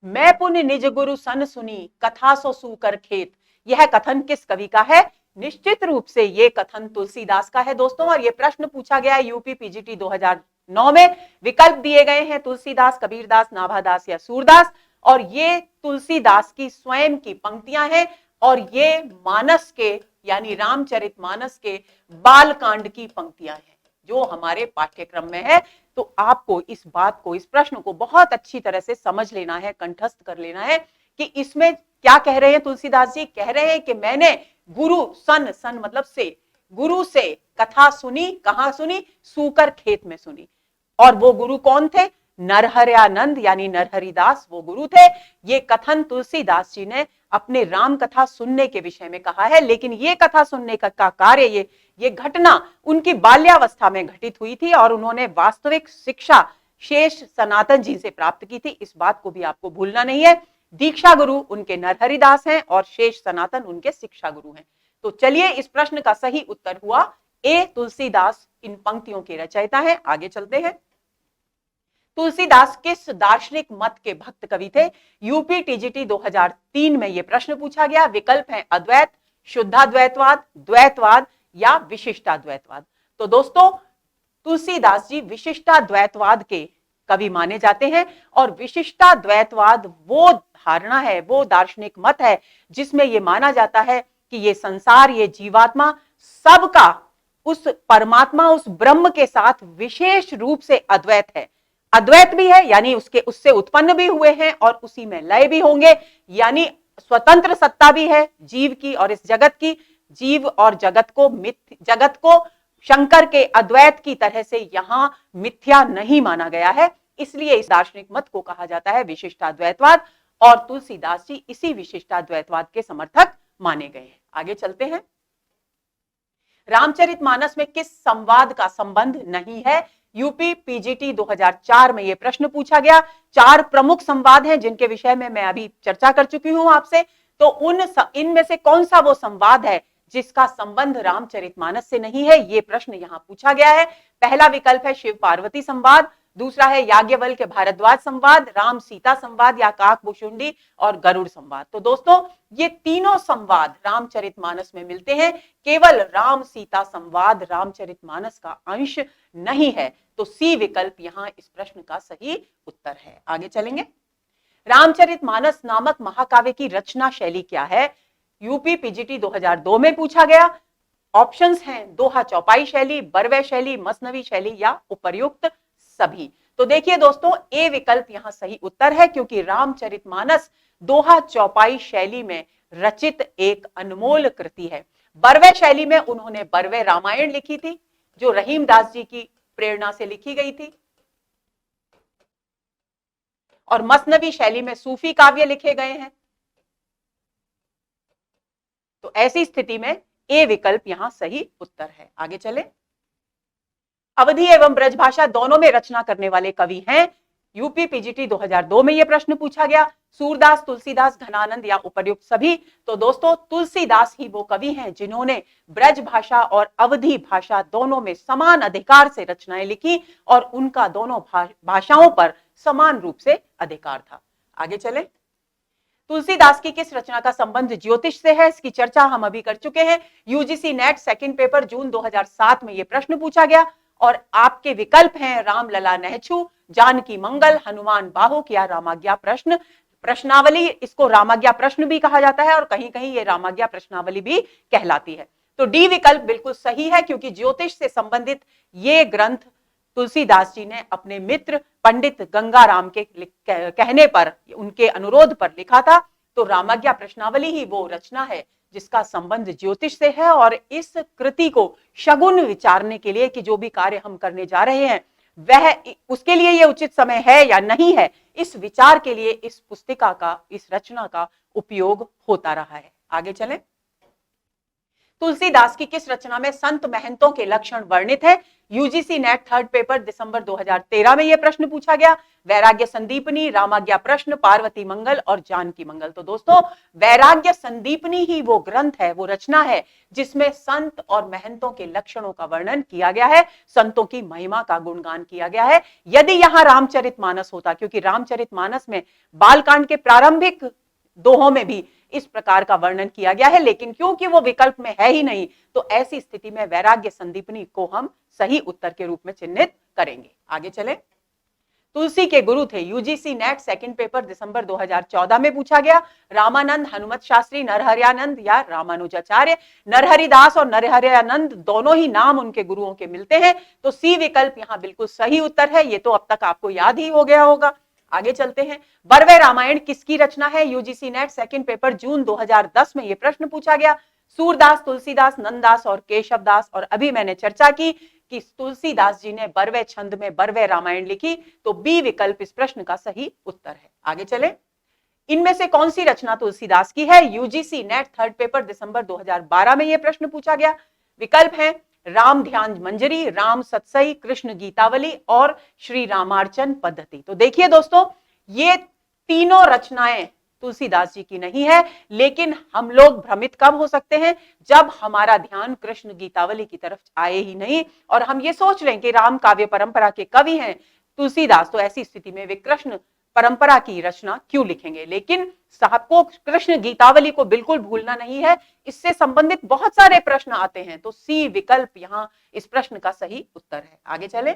मैं पुण्य निज गुरु सन सुनी, कथा सो सूकर खेत, यह कथन किस कवि का है? निश्चित रूप से ये कथन तुलसीदास का है दोस्तों, और यह प्रश्न पूछा गया है यूपी पीजीटी 2009 में। विकल्प दिए गए हैं तुलसीदास, कबीरदास, नाभादास या सूरदास, और ये तुलसीदास की स्वयं की पंक्तियां हैं, और ये मानस के यानी रामचरितमानस के बालकांड की पंक्तियां हैं जो हमारे पाठ्यक्रम में है। तो आपको इस बात को, इस प्रश्न को बहुत अच्छी तरह से समझ लेना है, कंठस्थ कर लेना है कि इसमें क्या कह रहे हैं तुलसीदास जी? कह रहे हैं कि मैंने गुरु सन, सन मतलब से, गुरु से कथा सुनी। कहां सुनी? सूकर खेत में सुनी। और वो गुरु कौन थे? नरहरयानंद यानी नरहरिदास वो गुरु थे। ये कथन तुलसीदास जी ने अपने राम कथा सुनने के विषय में कहा है, लेकिन ये कथा सुनने का कार्य, ये घटना उनकी बाल्यावस्था में घटित हुई थी, और उन्होंने वास्तविक शिक्षा शेष सनातन जी से प्राप्त की थी। इस बात को भी आपको भूलना नहीं है। दीक्षा गुरु उनके नरहरिदास हैं और शेष सनातन उनके शिक्षा गुरु हैं। तो चलिए, इस प्रश्न का सही उत्तर हुआ ए, तुलसीदास इन पंक्तियों के रचयिता हैं। आगे चलते हैं। तुलसीदास किस दार्शनिक मत के भक्त कवि थे? यूपी टीजीटी 2003 में यह प्रश्न पूछा गया। विकल्प है अद्वैत, शुद्धाद्वैतवाद, द्वैतवाद या विशिष्टाद्वैतवाद। तो दोस्तों, तुलसीदास जी विशिष्टाद्वैतवाद के कवि माने जाते हैं। और विशिष्टाद्वैतवाद वो धारणा है, वो दार्शनिक मत है जिसमें यह माना जाता है कि ये संसार, ये जीवात्मा सबका उस परमात्मा, उस ब्रह्म के साथ विशेष रूप से अद्वैत है। अद्वैत भी है यानी उससे उत्पन्न भी हुए हैं और उसी में लय भी होंगे, यानी स्वतंत्र सत्ता भी है जीव की और इस जगत की। जीव और जगत को शंकर के अद्वैत की तरह से यहां मिथ्या नहीं माना गया है, इसलिए इस दार्शनिक मत को कहा जाता है विशिष्टाद्वैतवाद। और तुलसीदास जी इसी विशिष्टाद्वैतवाद के समर्थक माने गए हैं। आगे चलते हैं। रामचरितमानस में किस संवाद का संबंध नहीं है? यूपी पीजीटी 2004 में यह प्रश्न पूछा गया। 4 प्रमुख संवाद हैं जिनके विषय में मैं अभी चर्चा कर चुकी हूं आपसे। तो इनमें से कौन सा वो संवाद है जिसका संबंध रामचरितमानस से नहीं है, यह प्रश्न यहां पूछा गया है। पहला विकल्प है शिव पार्वती संवाद, दूसरा है याज्ञवल्क्य भारद्वाज संवाद, राम सीता संवाद या काकभूषुंडी और गरुड़ संवाद। तो दोस्तों ये तीनों संवाद रामचरितमानस में मिलते हैं, केवल राम सीता संवाद रामचरितमानस का अंश नहीं है। तो सी विकल्प यहां इस प्रश्न का सही उत्तर है। आगे चलेंगे। रामचरितमानस नामक महाकाव्य की रचना शैली क्या है? यूपी पीजीटी 2002 में पूछा गया। ऑप्शंस हैं दोहा चौपाई शैली, बरवे शैली, मसनवी शैली या उपर्युक्त सभी। तो देखिए दोस्तों, ए विकल्प यहां सही उत्तर है, क्योंकि रामचरितमानस दोहा चौपाई शैली में रचित एक अनमोल कृति है। बरवे शैली में उन्होंने बरवे रामायण लिखी थी, जो रहीमदास जी की प्रेरणा से लिखी गई थी, और मसनवी शैली में सूफी काव्य लिखे गए हैं। तो ऐसी स्थिति में ए विकल्प यहां सही उत्तर है। आगे चले। अवधी एवं ब्रजभाषा दोनों में रचना करने वाले कवि हैं। यूपी पीजीटी 2002 में यह प्रश्न पूछा गया। सूरदास, तुलसीदास, घनानंद या उपर्युक्त सभी। तो दोस्तों तुलसीदास ही वो कवि हैं जिन्होंने ब्रज भाषा और अवधी भाषा दोनों में समान अधिकार से रचनाएं लिखी और उनका दोनों भाषाओं पर समान रूप से अधिकार था। आगे चले। तुलसीदास की किस रचना का संबंध ज्योतिष से है? इसकी चर्चा हम अभी कर चुके हैं। यूजीसी नेट सेकंड पेपर जून 2007 में यह प्रश्न पूछा गया और आपके विकल्प हैं रामलला नहछू, जानकी मंगल, हनुमान बाहुक या रामाज्ञा प्रश्न प्रश्नावली। इसको रामाज्ञा प्रश्न भी कहा जाता है और कहीं कहीं ये रामाज्ञा प्रश्नावली भी कहलाती है। तो डी विकल्प बिल्कुल सही है, क्योंकि ज्योतिष से संबंधित ये ग्रंथ तुलसीदास जी ने अपने मित्र पंडित गंगाराम के कहने पर, उनके अनुरोध पर लिखा था। तो रामाज्ञा प्रश्नावली ही वो रचना है जिसका संबंध ज्योतिष से है। और इस कृति को शगुन विचारने के लिए कि जो भी कार्य हम करने जा रहे हैं वह उसके लिए ये उचित समय है या नहीं है, इस विचार के लिए इस पुस्तिका का, इस रचना का उपयोग होता रहा है। आगे चलें। तुलसीदास की किस रचना में संत महंतों के लक्षण वर्णित है? यूजीसी नेट थर्ड पेपर दिसंबर 2013 में यह प्रश्न पूछा गया। वैराग्य संदीपनी, रामाज्ञा प्रश्न, पार्वती मंगल और जानकी मंगल। तो दोस्तों वैराग्य संदीपनी ही वो ग्रंथ है, वो रचना है जिसमें संत और महंतों के लक्षणों का वर्णन किया गया है, संतों की महिमा का गुणगान किया गया है। यदि यहां रामचरितमानस होता, क्योंकि रामचरितमानस में बालकांड के प्रारंभिक दोहों में भी इस प्रकार का वर्णन किया गया है, लेकिन क्योंकि वो विकल्प में है ही नहीं, तो ऐसी स्थिति में वैराग्य संदीपनी को हम सही उत्तर के रूप में चिन्हित करेंगे। आगे चले। तुलसी के गुरु थे। यूजीसी नेट सेकंड पेपर दिसंबर 2014 में पूछा गया। रामानंद, हनुमत शास्त्री, नरहरियानंद या रामानुजाचार्य। नरहरिदास और नरहरियानंद दोनों ही नाम उनके गुरुओं के मिलते हैं। तो सी विकल्प यहां बिल्कुल सही उत्तर है। ये तो अब तक आपको याद ही हो गया होगा। आगे चलते हैं। बरवे रामायण किसकी रचना है? यूजीसी नेट सेकंड पेपर जून 2010 में यह प्रश्न पूछा गया। सूरदास, तुलसीदास, नंददास और केशवदास। और अभी मैंने चर्चा की कि तुलसीदास जी ने बरवे छंद में बरवे रामायण लिखी। तो बी विकल्प इस प्रश्न का सही उत्तर है। आगे चले। इनमें से कौन सी रचना तुलसीदास की है? यूजीसी नेट थर्ड पेपर दिसंबर 2012 में यह प्रश्न पूछा गया। विकल्प है राम ध्यान मंजरी, राम सत्सई, कृष्ण गीतावली और श्री रामार्चन पद्धति। तो देखिए दोस्तों, ये तीनों रचनाएं तुलसीदास जी की नहीं है, लेकिन हम लोग भ्रमित कब हो सकते हैं? जब हमारा ध्यान कृष्ण गीतावली की तरफ आए ही नहीं और हम ये सोच लें कि राम काव्य परंपरा के कवि हैं तुलसीदास, तो ऐसी स्थिति में वे कृष्ण परंपरा की रचना क्यों लिखेंगे? लेकिन साहब को कृष्ण गीतावली को बिल्कुल भूलना नहीं है, इससे संबंधित बहुत सारे प्रश्न आते हैं। तो सी विकल्प यहां इस प्रश्न का सही उत्तर है। आगे चले।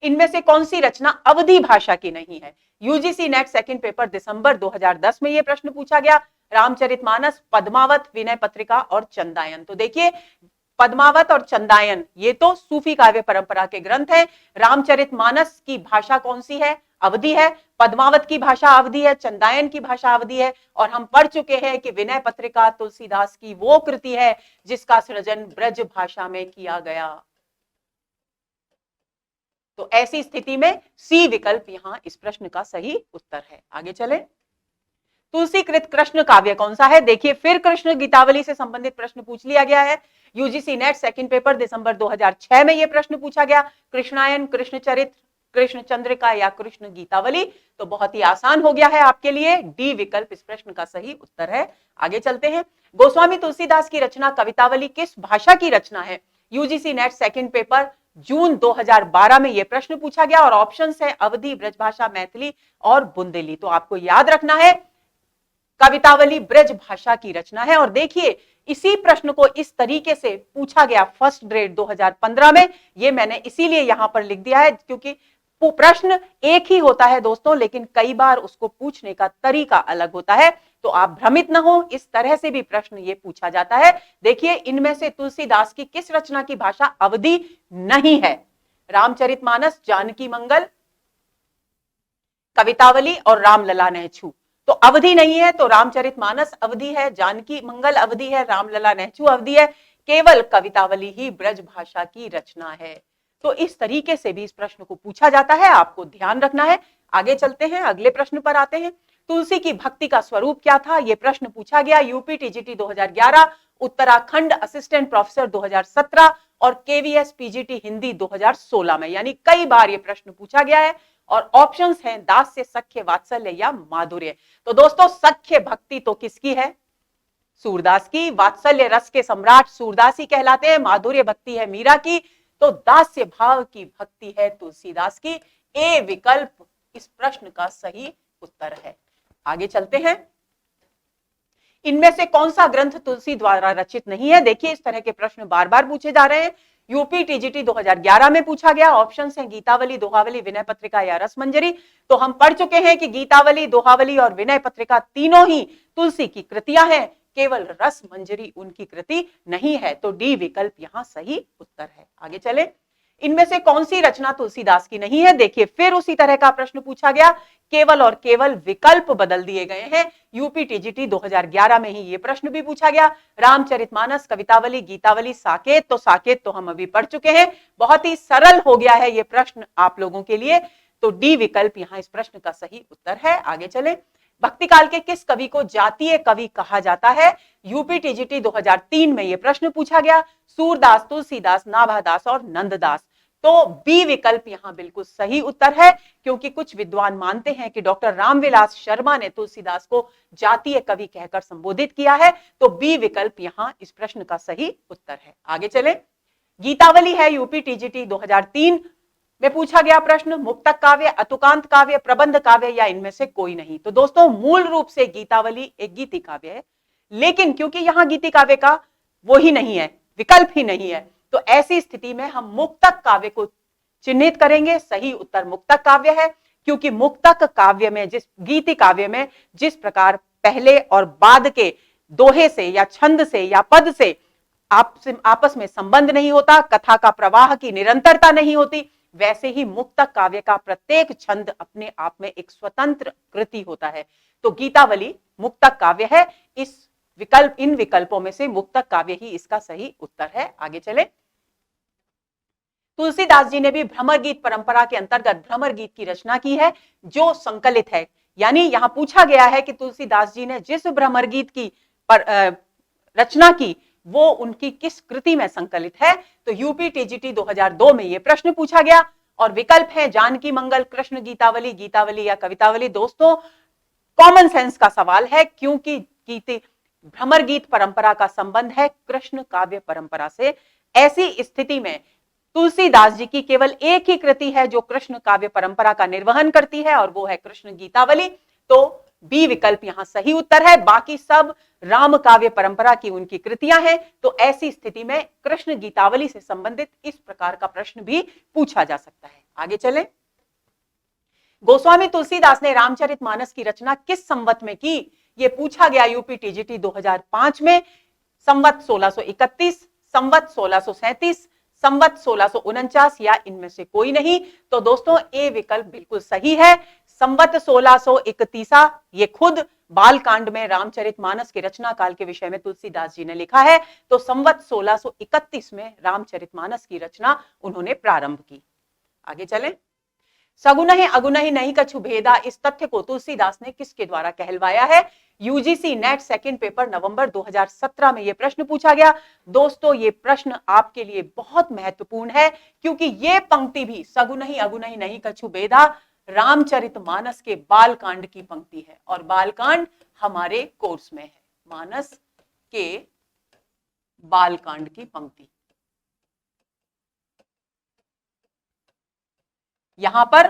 इनमें से कौन सी रचना अवधी भाषा की नहीं है? यूजीसी नेट सेकंड पेपर दिसंबर 2010 में यह प्रश्न पूछा गया। रामचरितमानस, पद्मावत, विनय पत्रिका और चंदायन। तो देखिए, पद्मावत और चंदायन ये तो सूफी काव्य परंपरा के ग्रंथ हैं। रामचरितमानस की भाषा कौन सी है? अवधी है। पद्मावत की भाषा अवधी है, चंदायन की भाषा अवधी है। और हम पढ़ चुके हैं कि विनय पत्रिका तुलसीदास की वो कृति है जिसका सृजन ब्रज भाषा में किया गया। तो ऐसी स्थिति में सी विकल्प यहां इस प्रश्न का सही उत्तर है। आगे चले, तुलसीकृत कृष्ण काव्य कौन सा है? देखिए, फिर कृष्ण गीतावली से संबंधित प्रश्न पूछ लिया गया है। यूजीसी नेट सेकंड पेपर दिसंबर 2006 में यह प्रश्न पूछा गया। कृष्णायन, कृष्ण चरित्र, कृष्ण चंद्रिका या कृष्ण गीतावली। तो बहुत ही आसान हो गया है आपके लिए, डी विकल्प इस प्रश्न का सही उत्तर है। आगे चलते हैं, गोस्वामी तुलसीदास की रचना कवितावली किस भाषा की रचना है? यूजीसी नेट सेकंड पेपर जून 2012 में यह प्रश्न पूछा गया और ऑप्शंस है अवधी, ब्रजभाषा, मैथिली और बुंदेली। तो आपको याद रखना है कवितावली ब्रज भाषा की रचना है। और देखिए, इसी प्रश्न को इस तरीके से पूछा गया फर्स्ट ग्रेड 2015 में। ये मैंने इसीलिए यहां पर लिख दिया है क्योंकि प्रश्न एक ही होता है दोस्तों, लेकिन कई बार उसको पूछने का तरीका अलग होता है। तो आप भ्रमित न हो, इस तरह से भी प्रश्न ये पूछा जाता है। देखिए, इनमें से तुलसीदास की किस रचना की भाषा अवधी नहीं है? रामचरितमानस, जानकी मंगल, कवितावली और रामलला नहछू। तो अवधि नहीं है, तो रामचरितमानस अवधि है, जानकी मंगल अवधि है, रामलला नहछू अवधि है, केवल कवितावली ही ब्रज भाषा की रचना है। तो इस तरीके से भी इस प्रश्न को पूछा जाता है, आपको ध्यान रखना है। आगे चलते हैं, अगले प्रश्न पर आते हैं। तुलसी की भक्ति का स्वरूप क्या था? यह प्रश्न पूछा गया UP TGT 2011, Uttarakhand assistant professor 2017 और केवीएस पीजीटी हिंदी 2016 में। यानी कई बार यह प्रश्न पूछा गया है। और ऑप्शंस हैं दास्य, सख्य, वात्सल्य या माधुर्य। तो दोस्तों, सख्य भक्ति तो किसकी है? सूरदास की। वात्सल्य रस के सम्राट सूरदास ही कहलाते हैं। माधुर्य भक्ति है मीरा की। तो दास्य भाव की भक्ति है तुलसीदास की। ए विकल्प इस प्रश्न का सही उत्तर है। आगे चलते हैं, इनमें से कौन सा ग्रंथ तुलसी द्वारा रचित नहीं है? देखिए, इस तरह के प्रश्न बार बार पूछे जा रहे हैं। यूपी टीजीटी 2011 में पूछा गया। ऑप्शंस हैं गीतावली, दोहावली, विनय पत्रिका या रसमंजरी। तो हम पढ़ चुके हैं कि गीतावली, दोहावली और विनय पत्रिका तीनों ही तुलसी की कृतियां हैं, केवल रसमंजरी उनकी कृति नहीं है। तो डी विकल्प यहां सही उत्तर है। आगे चले, इनमें से कौन सी रचना तुलसीदास की नहीं है? देखिए, फिर उसी तरह का प्रश्न पूछा गया, केवल और केवल विकल्प बदल दिए गए हैं। यूपी टीजीटी 2011 में ही यह प्रश्न भी पूछा गया। रामचरितमानस, कवितावली, गीतावली, साकेत। तो साकेत तो हम अभी पढ़ चुके हैं। बहुत ही सरल हो गया है यह प्रश्न आप लोगों के लिए। तो डी विकल्प यहां इस प्रश्न का सही उत्तर है। आगे चले, भक्ति काल के किस कवि को जातीय कवि कहा जाता है? यूपी टीजीटी 2003 में यह प्रश्न पूछा गया। सूरदास, तुलसीदास, नाभादास और नंददास। तो बी विकल्प यहां बिल्कुल सही उत्तर है, क्योंकि कुछ विद्वान मानते हैं कि डॉक्टर रामविलास शर्मा ने तुलसीदास को जातीय कवि कहकर संबोधित किया है। तो बी विकल्प यहां इस प्रश्न का सही उत्तर है। आगे चले, गीतावली है यूपी टीजीटी 2003 में पूछा गया प्रश्न, मुक्तक काव्य, अतुकांत काव्य, प्रबंध काव्य या इनमें से कोई नहीं। तो दोस्तों, मूल रूप से गीतावली एक गीति काव्य है, लेकिन क्योंकि यहां गीति काव्य का वो ही नहीं है, विकल्प ही नहीं है, तो ऐसी स्थिति में हम मुक्तक काव्य को चिन्हित करेंगे। सही उत्तर मुक्तक काव्य है, क्योंकि मुक्तक काव्य में, जिस गीति काव्य में जिस प्रकार पहले और बाद के दोहे से या छंद से या पद से आपस में संबंध नहीं होता, कथा का प्रवाह की निरंतरता नहीं होती, वैसे ही मुक्तक काव्य का प्रत्येक छंद अपने आप में एक स्वतंत्र कृति होता है। तो गीतावली मुक्तक काव्य है। इन विकल्पों में से मुक्तक काव्य ही इसका सही उत्तर है। आगे चले, तुलसीदास जी ने भी भ्रमर गीत परंपरा के अंतर्गत भ्रमर गीत की रचना की है, जो संकलित है। यानी यहां पूछा गया है कि तुलसीदास जी ने जिस भ्रमर गीत की रचना की, वो उनकी किस कृति में संकलित है? तो यूपी टीजीटी 2002 में यह प्रश्न पूछा गया। और विकल्प है जानकी मंगल, कृष्ण गीतावली, गीतावली या कवितावली। दोस्तों, कॉमन सेंस का सवाल है, क्योंकि भ्रमर गीत परंपरा का संबंध है कृष्ण काव्य परंपरा से। ऐसी स्थिति में तुलसीदास जी की केवल एक ही कृति है जो कृष्ण काव्य परंपरा का निर्वहन करती है, और वो है कृष्ण गीतावली। तो बी विकल्प यहां सही उत्तर है। बाकी सब राम काव्य परंपरा की उनकी कृतियां हैं। तो ऐसी स्थिति में कृष्ण गीतावली से संबंधित इस प्रकार का प्रश्न भी पूछा जा सकता है। आगे चले। गोस्वामी तुलसीदास ने रामचरितमानस की रचना किस संवत में की? यह पूछा गया यूपी टीजीटी 2005 में। संवत 1631, संवत 1637, संवत 1649 या इनमें से कोई नहीं। तो दोस्तों ए विकल्प बिल्कुल सही है। संवत 1631 ये खुद बालकांड में रामचरितमानस के रचना काल के विषय में तुलसीदास जी ने लिखा है। तो संवत 1631 में रामचरितमानस की रचना उन्होंने प्रारंभ की। आगे चलें। सगुनहि अगुनहि नहीं कछु भेदा, इस तथ्य को तुलसीदास ने किसके द्वारा कहलवाया है? यूजीसी नेट सेकंड पेपर नवंबर 2017 में यह प्रश्न पूछा गया। दोस्तों ये प्रश्न आपके लिए बहुत महत्वपूर्ण है, क्योंकि यह पंक्ति भी सगुनहि अगुनहि नहीं कछु भेदा रामचरितमानस के बालकांड की पंक्ति है, और बालकांड हमारे कोर्स में है। मानस के बालकांड की पंक्ति यहां पर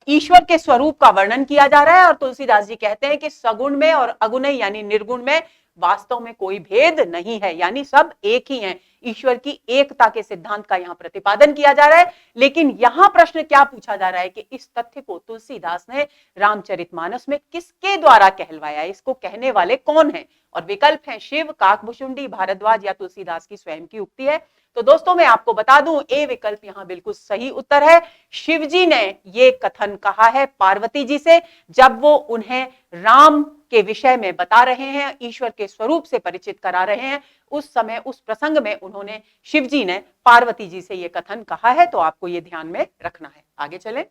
ईश्वर के स्वरूप का वर्णन किया जा रहा है, और तुलसीदास जी कहते हैं कि सगुण में और अगुण यानी निर्गुण में वास्तव में कोई भेद नहीं है, यानी सब एक ही हैं। ईश्वर की एकता के सिद्धांत का यहां प्रतिपादन किया जा रहा है। लेकिन यहां प्रश्न क्या पूछा जा रहा है कि इस तथ्य को तुलसीदास ने रामचरितमानस में किसके द्वारा कहलवाया, इसको कहने वाले कौन है? और विकल्प है शिव, काकभूषुंडी, भारद्वाज या तुलसीदास की स्वयं की उक्ति है। तो दोस्तों मैं आपको बता दूं ए विकल्प यहां बिल्कुल सही उत्तर है। शिवजी ने यह कथन कहा है पार्वती जी से, जब वो उन्हें राम के विषय में बता रहे हैं, ईश्वर के स्वरूप से परिचित करा रहे हैं। उस समय उस प्रसंग में उन्होंने शिवजी ने पार्वती जी से यह कथन कहा है। तो आपको यह ध्यान में रखना है। आगे चले।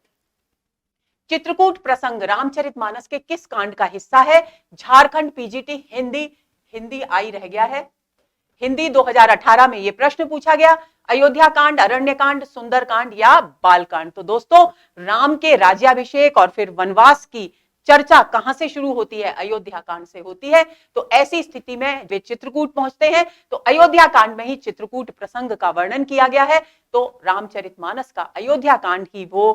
चित्रकूट प्रसंग रामचरितमानस के किस कांड का हिस्सा है? झारखंड पीजीटी हिंदी आई रह गया है। हिंदी 2018 में यह प्रश्न पूछा गया। अयोध्या कांड, अरण्य कांड, सुंदर कांड या बाल कांड? तो दोस्तों राम के राज्याभिषेक और फिर वनवास की चर्चा कहां से शुरू होती है? अयोध्या कांड से होती है। तो ऐसी स्थिति में वे चित्रकूट पहुंचते हैं। तो अयोध्या कांड में ही चित्रकूट प्रसंग का वर्णन किया गया है। तो रामचरितमानस का अयोध्या कांड ही वो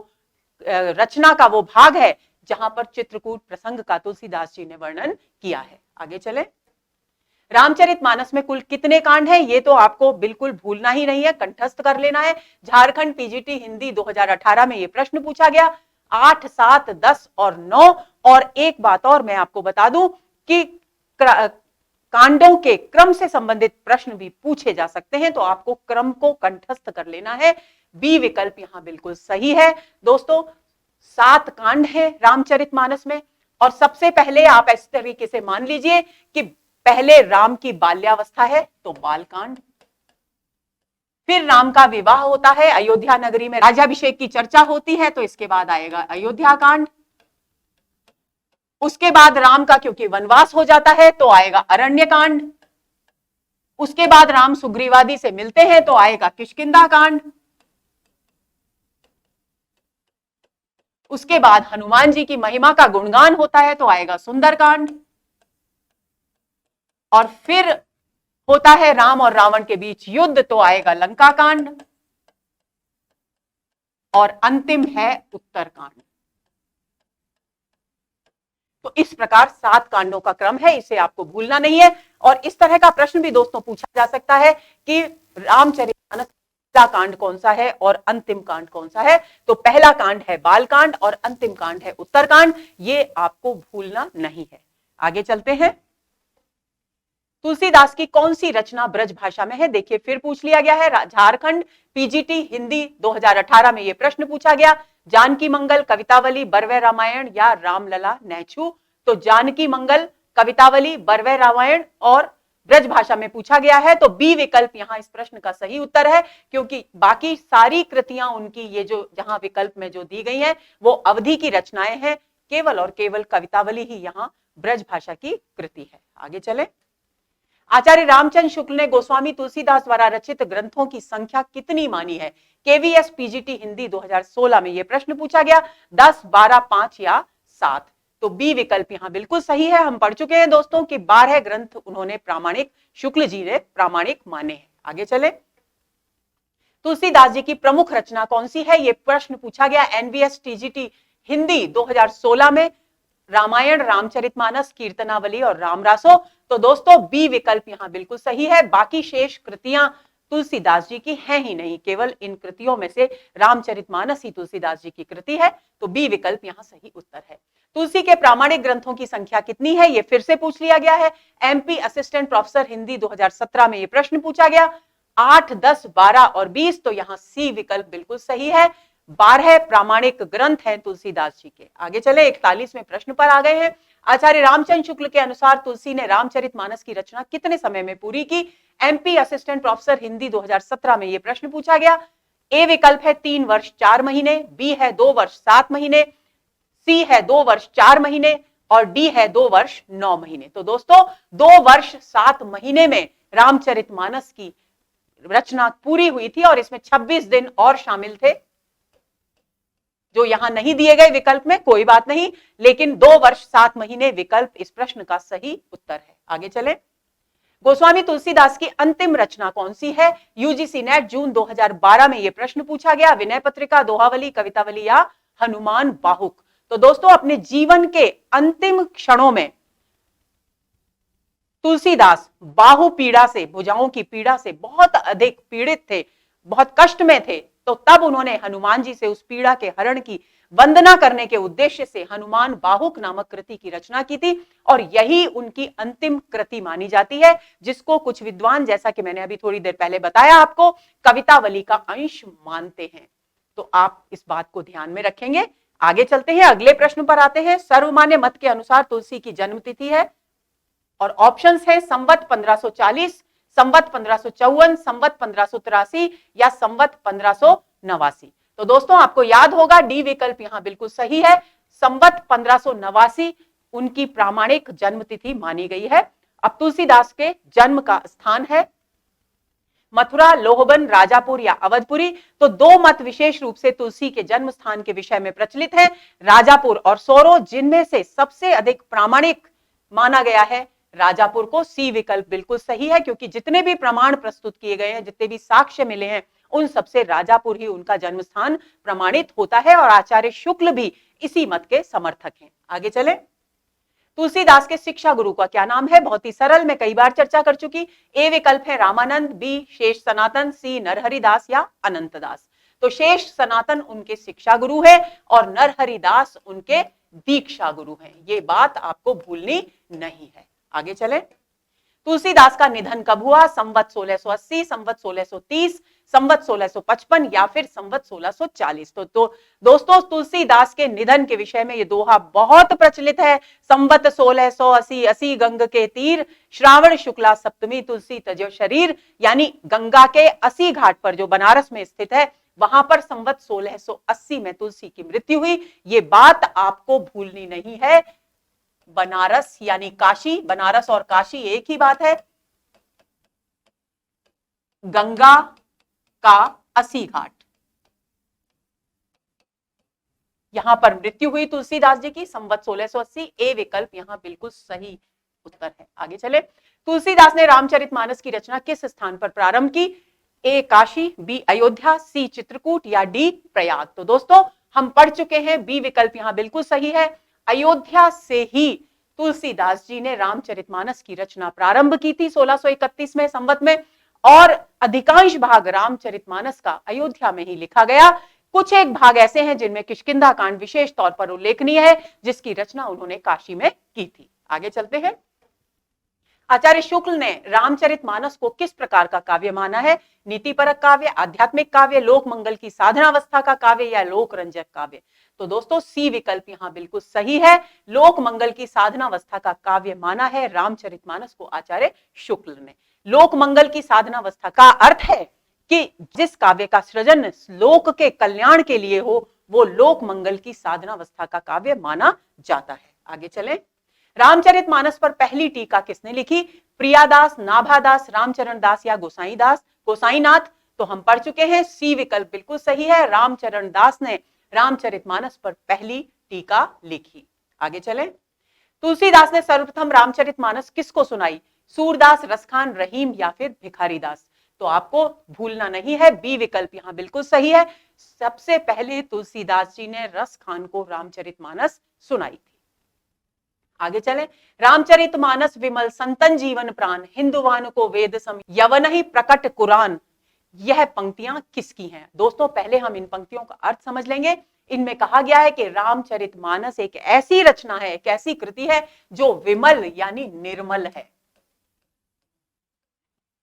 रचना का वो भाग है जहां पर चित्रकूट प्रसंग का तुलसीदास जी ने वर्णन किया है। आगे चले। रामचरितमानस में कुल कितने कांड हैं? ये तो आपको बिल्कुल भूलना ही नहीं है, कंठस्थ कर लेना है। झारखंड पीजीटी हिंदी 2018 में यह प्रश्न पूछा गया। 8, 7, 10 और 9। और एक बात और मैं आपको बता दूं कि कांडों के क्रम से संबंधित प्रश्न भी पूछे जा सकते हैं, तो आपको क्रम को कंठस्थ कर लेना है। बी विकल्प यहां बिल्कुल सही है। दोस्तों 7 कांड हैं रामचरितमानस में, और सबसे पहले आप इस तरीके से मान लीजिए कि पहले राम की बाल्यावस्था है तो बालकांड, फिर राम का विवाह होता है, अयोध्या नगरी में राज्याभिषेक की चर्चा होती है, तो इसके बाद आएगा अयोध्या कांड। उसके बाद राम का क्योंकि वनवास हो जाता है तो आएगा अरण्य कांड। उसके बाद राम सुग्रीवादी से मिलते हैं तो आएगा किष्किंधा कांड। उसके बाद हनुमान जी की महिमा का गुणगान होता है तो आएगा सुंदरकांड। और फिर होता है राम और रावण के बीच युद्ध तो आएगा लंका कांड। और अंतिम है उत्तरकांड। तो इस प्रकार 7 कांडों का क्रम है, इसे आपको भूलना नहीं है। और इस तरह का प्रश्न भी दोस्तों पूछा जा सकता है कि रामचरितमानस पहला कांड कौन सा है और अंतिम कांड कौन सा है? तो पहला कांड है बालकांड और अंतिम कांड है उत्तरकांड। ये आपको भूलना नहीं है। आगे चलते हैं। तुलसीदास की कौन सी रचना ब्रज भाषा में है? देखिए फिर पूछ लिया गया है। झारखंड पीजीटी हिंदी 2018 में यह प्रश्न पूछा गया। जानकी मंगल, कवितावली, बरवे रामायण या रामलला नैछू? तो जानकी मंगल, कवितावली, बरवे रामायण और ब्रज भाषा में पूछा गया है। तो बी विकल्प यहां इस प्रश्न का सही उत्तर है, क्योंकि बाकी सारी कृतियां उनकी ये जो जहां विकल्प में जो दी गई हैं वो अवधि की रचनाएं हैं। केवल और केवल कवितावली ही यहां ब्रज भाषा की कृति है। आगे चले। आचार्य रामचंद्र शुक्ल ने गोस्वामी तुलसीदास द्वारा रचित ग्रंथों की संख्या कितनी मानी है? केवीएस पीजीटी हिंदी 2016 में यह प्रश्न पूछा गया। 10, 12, 5 या 7? तो बी विकल्प यहां बिल्कुल सही है। हम पढ़ चुके हैं दोस्तों कि 12 ग्रंथ उन्होंने प्रामाणिक, शुक्ल जी ने प्रामाणिक माने हैं। आगे चले। तुलसीदास जी की प्रमुख रचना कौन सी है? यह प्रश्न पूछा गया एनवीएस टीजीटी हिंदी 2016 में। रामायण, रामचरितमानस, कीर्तनावली और रामरासो। तो दोस्तों बी विकल्प यहां बिल्कुल सही है। बाकी शेष कृतियां तुलसीदास जी की हैं ही नहीं, केवल इन कृतियों में से रामचरितमानस ही तुलसीदास जी की कृति है। तो बी विकल्प यहां सही उत्तर है। तुलसी के प्रामाणिक ग्रंथों की संख्या कितनी है, यह फिर से पूछ लिया गया है। एमपी असिस्टेंट प्रोफेसर हिंदी 2017 में यह प्रश्न पूछा गया। 8, 10, 12 और 20। तो यहां सी विकल्प बिल्कुल सही है। 12 प्रामाणिक ग्रंथ हैं तुलसीदास जी के। आगे चले 41वें प्रश्न पर आ गए हैं। आचार्य रामचंद्र शुक्ल के अनुसार तुलसी ने रामचरितमानस की रचना कितने समय में पूरी की? एमपी असिस्टेंट प्रोफेसर हिंदी 2017 में यह प्रश्न पूछा गया। ए विकल्प है 3 वर्ष 4 महीने, बी है 2 वर्ष 7 महीने, सी है 2 वर्ष 4 महीने और डी है 2 वर्ष 9 महीने। तो दोस्तों 2 वर्ष 7 महीने में रामचरितमानस की रचना पूरी हुई थी और इसमें 26 दिन और शामिल थे जो यहां नहीं दिए गए विकल्प में, कोई बात नहीं, लेकिन 2 वर्ष 7 महीने विकल्प इस प्रश्न का सही उत्तर है। आगे चलें। गोस्वामी तुलसीदास की अंतिम रचना कौन सी है? यूजीसी नेट जून 2012 में यह प्रश्न पूछा गया। विनय पत्रिका, दोहावली, कवितावली या हनुमान बाहुक। तो दोस्तों अपने जीवन के अंतिम क्षणों में तुलसीदास बाहु पीड़ा से, भुजाओं की पीड़ा से बहुत अधिक पीड़ित थे, बहुत कष्ट में थे। तो तब उन्होंने हनुमान जी से उस पीड़ा के हरण की वंदना करने के उद्देश्य से हनुमान बाहुक नामक कृति की रचना की थी और यही उनकी अंतिम कृति मानी जाती है, जिसको कुछ विद्वान, जैसा कि मैंने अभी थोड़ी देर पहले बताया आपको, कवितावली का अंश मानते हैं। तो आप इस बात को ध्यान में रखेंगे। आगे चलते हैं, अगले प्रश्न पर आते हैं। सर्वमान्य मत के अनुसार तुलसी की जन्म तिथि है और ऑप्शंस है संवत 1540, संवत 1554, संवत 1583 या संवत 1589। तो दोस्तों आपको याद होगा डी विकल्प यहां बिल्कुल सही है। संवत 1589 उनकी प्रामाणिक जन्म तिथि मानी गई है। अब तुलसीदास के जन्म का स्थान है मथुरा, लोहबन, राजापुर या अवधपुरी। तो दो मत विशेष रूप से तुलसी के जन्म स्थान के विषय में प्रचलित है, राजापुर और सोरो, जिनमें से सबसे अधिक प्रामाणिक माना गया है राजापुर को। सी विकल्प बिल्कुल सही है, क्योंकि जितने भी प्रमाण प्रस्तुत किए गए हैं, जितने भी साक्ष्य मिले हैं, उन सबसे राजापुर ही उनका जन्म स्थान प्रमाणित होता है और आचार्य शुक्ल भी इसी मत के समर्थक हैं। आगे चलें। तुलसीदास के शिक्षा गुरु का क्या नाम है? बहुत ही सरल, मैं कई बार चर्चा कर चुकी। ए विकल्प है रामानंद, बी शेष सनातन, सी नरहरिदास या अनंत दास। तो शेष सनातन उनके शिक्षा गुरु है और नरहरिदास उनके दीक्षा गुरु हैं। ये बात आपको भूलनी नहीं है। आगे चलें। तुलसीदास का निधन कब हुआ? संवत 1680, संवत 1630, संवत 1655 या फिर संवत 1640। तो दोस्तों तुलसीदास के निधन के विषय में ये दोहा बहुत प्रचलित है। संवत 1680, 80 गंग के तीर, श्रावण शुक्ला सप्तमी तुलसी तजो शरीर। यानी गंगा के 80 घाट पर जो बनारस में स्थित है, वहां पर संवत 1680 में तुलसी की मृत्यु हुई। ये बात आपको भूलनी नहीं है। बनारस यानी काशी, बनारस और काशी एक ही बात है। गंगा का 80 घाट, यहां पर मृत्यु हुई तुलसीदास जी की संवत 1680। ए विकल्प यहां बिल्कुल सही उत्तर है। आगे चले। तुलसीदास ने रामचरितमानस की रचना किस स्थान पर प्रारंभ की? ए काशी, बी अयोध्या, सी चित्रकूट या डी प्रयाग। तो दोस्तों हम पढ़ चुके हैं, बी विकल्प यहां बिल्कुल सही है। अयोध्या से ही तुलसीदास जी ने रामचरितमानस की रचना प्रारंभ की थी 1631 में संवत में, और अधिकांश भाग रामचरितमानस का अयोध्या में ही लिखा गया। कुछ एक भाग ऐसे हैं जिनमें किष्किंधा कांड विशेष तौर पर उल्लेखनीय है, जिसकी रचना उन्होंने काशी में की थी। आगे चलते हैं। आचार्य शुक्ल ने रामचरितमानस को किस प्रकार का काव्य माना है? नीतिपरक काव्य, आध्यात्मिक काव्य, लोक मंगल की साधनावस्था का काव्य या लोक रंजक काव्य। तो दोस्तों सी विकल्प यहां बिल्कुल सही है। लोक मंगल की साधनावस्था का काव्य माना है रामचरितमानस को आचार्य शुक्ल ने। लोक मंगल की साधनावस्था का अर्थ है कि जिस काव्य का सृजन लोक के कल्याण के लिए हो, वो लोक मंगल की साधनावस्था का काव्य माना जाता है। आगे चलें। रामचरितमानस पर पहली टीका किसने लिखी? प्रियादास, नाभादास, रामचरण दास या गोसाई दास, गोसाईनाथ। तो हम पढ़ चुके हैं, सी विकल्प बिल्कुल सही है। रामचरण दास ने रामचरितमानस पर पहली टीका लिखी। आगे चलें। तुलसीदास ने सर्वप्रथम रामचरितमानस किसको सुनाई? सूरदास, रसखान, रहीम या फिर भिखारी दास। तो आपको भूलना नहीं है, बी विकल्प यहां बिल्कुल सही है। सबसे पहले तुलसीदास जी ने रसखान को रामचरितमानस सुनाई थी। आगे चले। रामचरितमानस विमल संतन जीवन प्राण, हिंदुवान को वेद सम यवन ही प्रकट कुरान। यह पंक्तियां किसकी हैं? दोस्तों पहले हम इन पंक्तियों का अर्थ समझ लेंगे। इनमें कहा गया है कि रामचरितमानस एक ऐसी रचना है, एक ऐसी कृति है जो विमल यानी निर्मल है,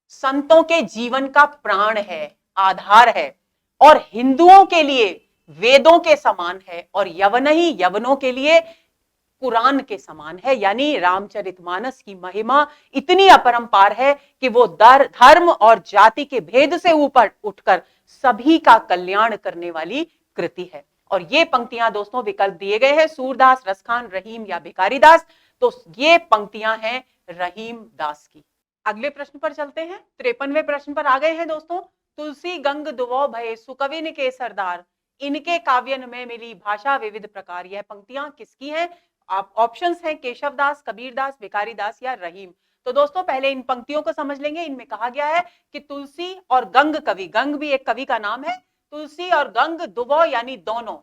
संतों के जीवन का प्राण है, आधार है, और हिंदुओं के लिए वेदों के समान है, और यवन ही यवनों के लिए कुरान के समान है। यानी रामचरितमानस की महिमा इतनी अपरंपार है कि वो धर्म और जाति के भेद से ऊपर उठकर सभी का कल्याण करने वाली कृति है। और ये पंक्तियां दोस्तों विकल्प दिए गए हैं, सूरदास, रसखान, रहीम या भिखारी दास। तो ये पंक्तियां हैं रहीम दास की। अगले प्रश्न पर चलते हैं। 53वें प्रश्न पर आ गए हैं दोस्तों। तुलसी गंग दुवो भय सुकविन के सरदार, इनके काव्यन में मिली भाषा विविध प्रकार। यह पंक्तियां किसकी हैं? आप ऑप्शंस हैं केशवदास, कबीरदास, भिखारी दास या रहीम। तो दोस्तों पहले इन पंक्तियों को समझ लेंगे। इनमें कहा गया है कि तुलसी और गंग कवि, गंग भी एक कवि का नाम है, तुलसी और गंग दुवो यानी दोनों,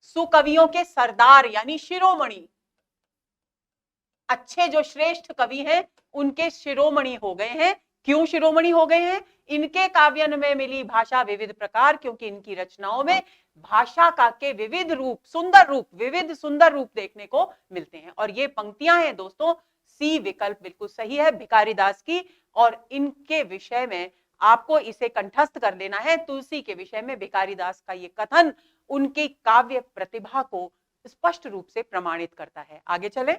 सुकवियों के सरदार यानी शिरोमणि, अच्छे जो श्रेष्ठ कवि हैं उनके शिरोमणि हो गए हैं। क्यों शिरोमणि हो गए हैं? इनके काव्यन में मिली भाषा विविध प्रकार, क्योंकि इनकी रचनाओं में भाषा का के विविध रूप, सुंदर रूप, विविध सुंदर रूप देखने को मिलते हैं। और ये पंक्तियां हैं दोस्तों, सी विकल्प बिल्कुल सही है, भिखारी दास की। और इनके विषय में आपको इसे कंठस्थ कर लेना है। तुलसी के विषय में भिखारी दास का ये कथन उनकी काव्य प्रतिभा को स्पष्ट रूप से प्रमाणित करता है। आगे चले।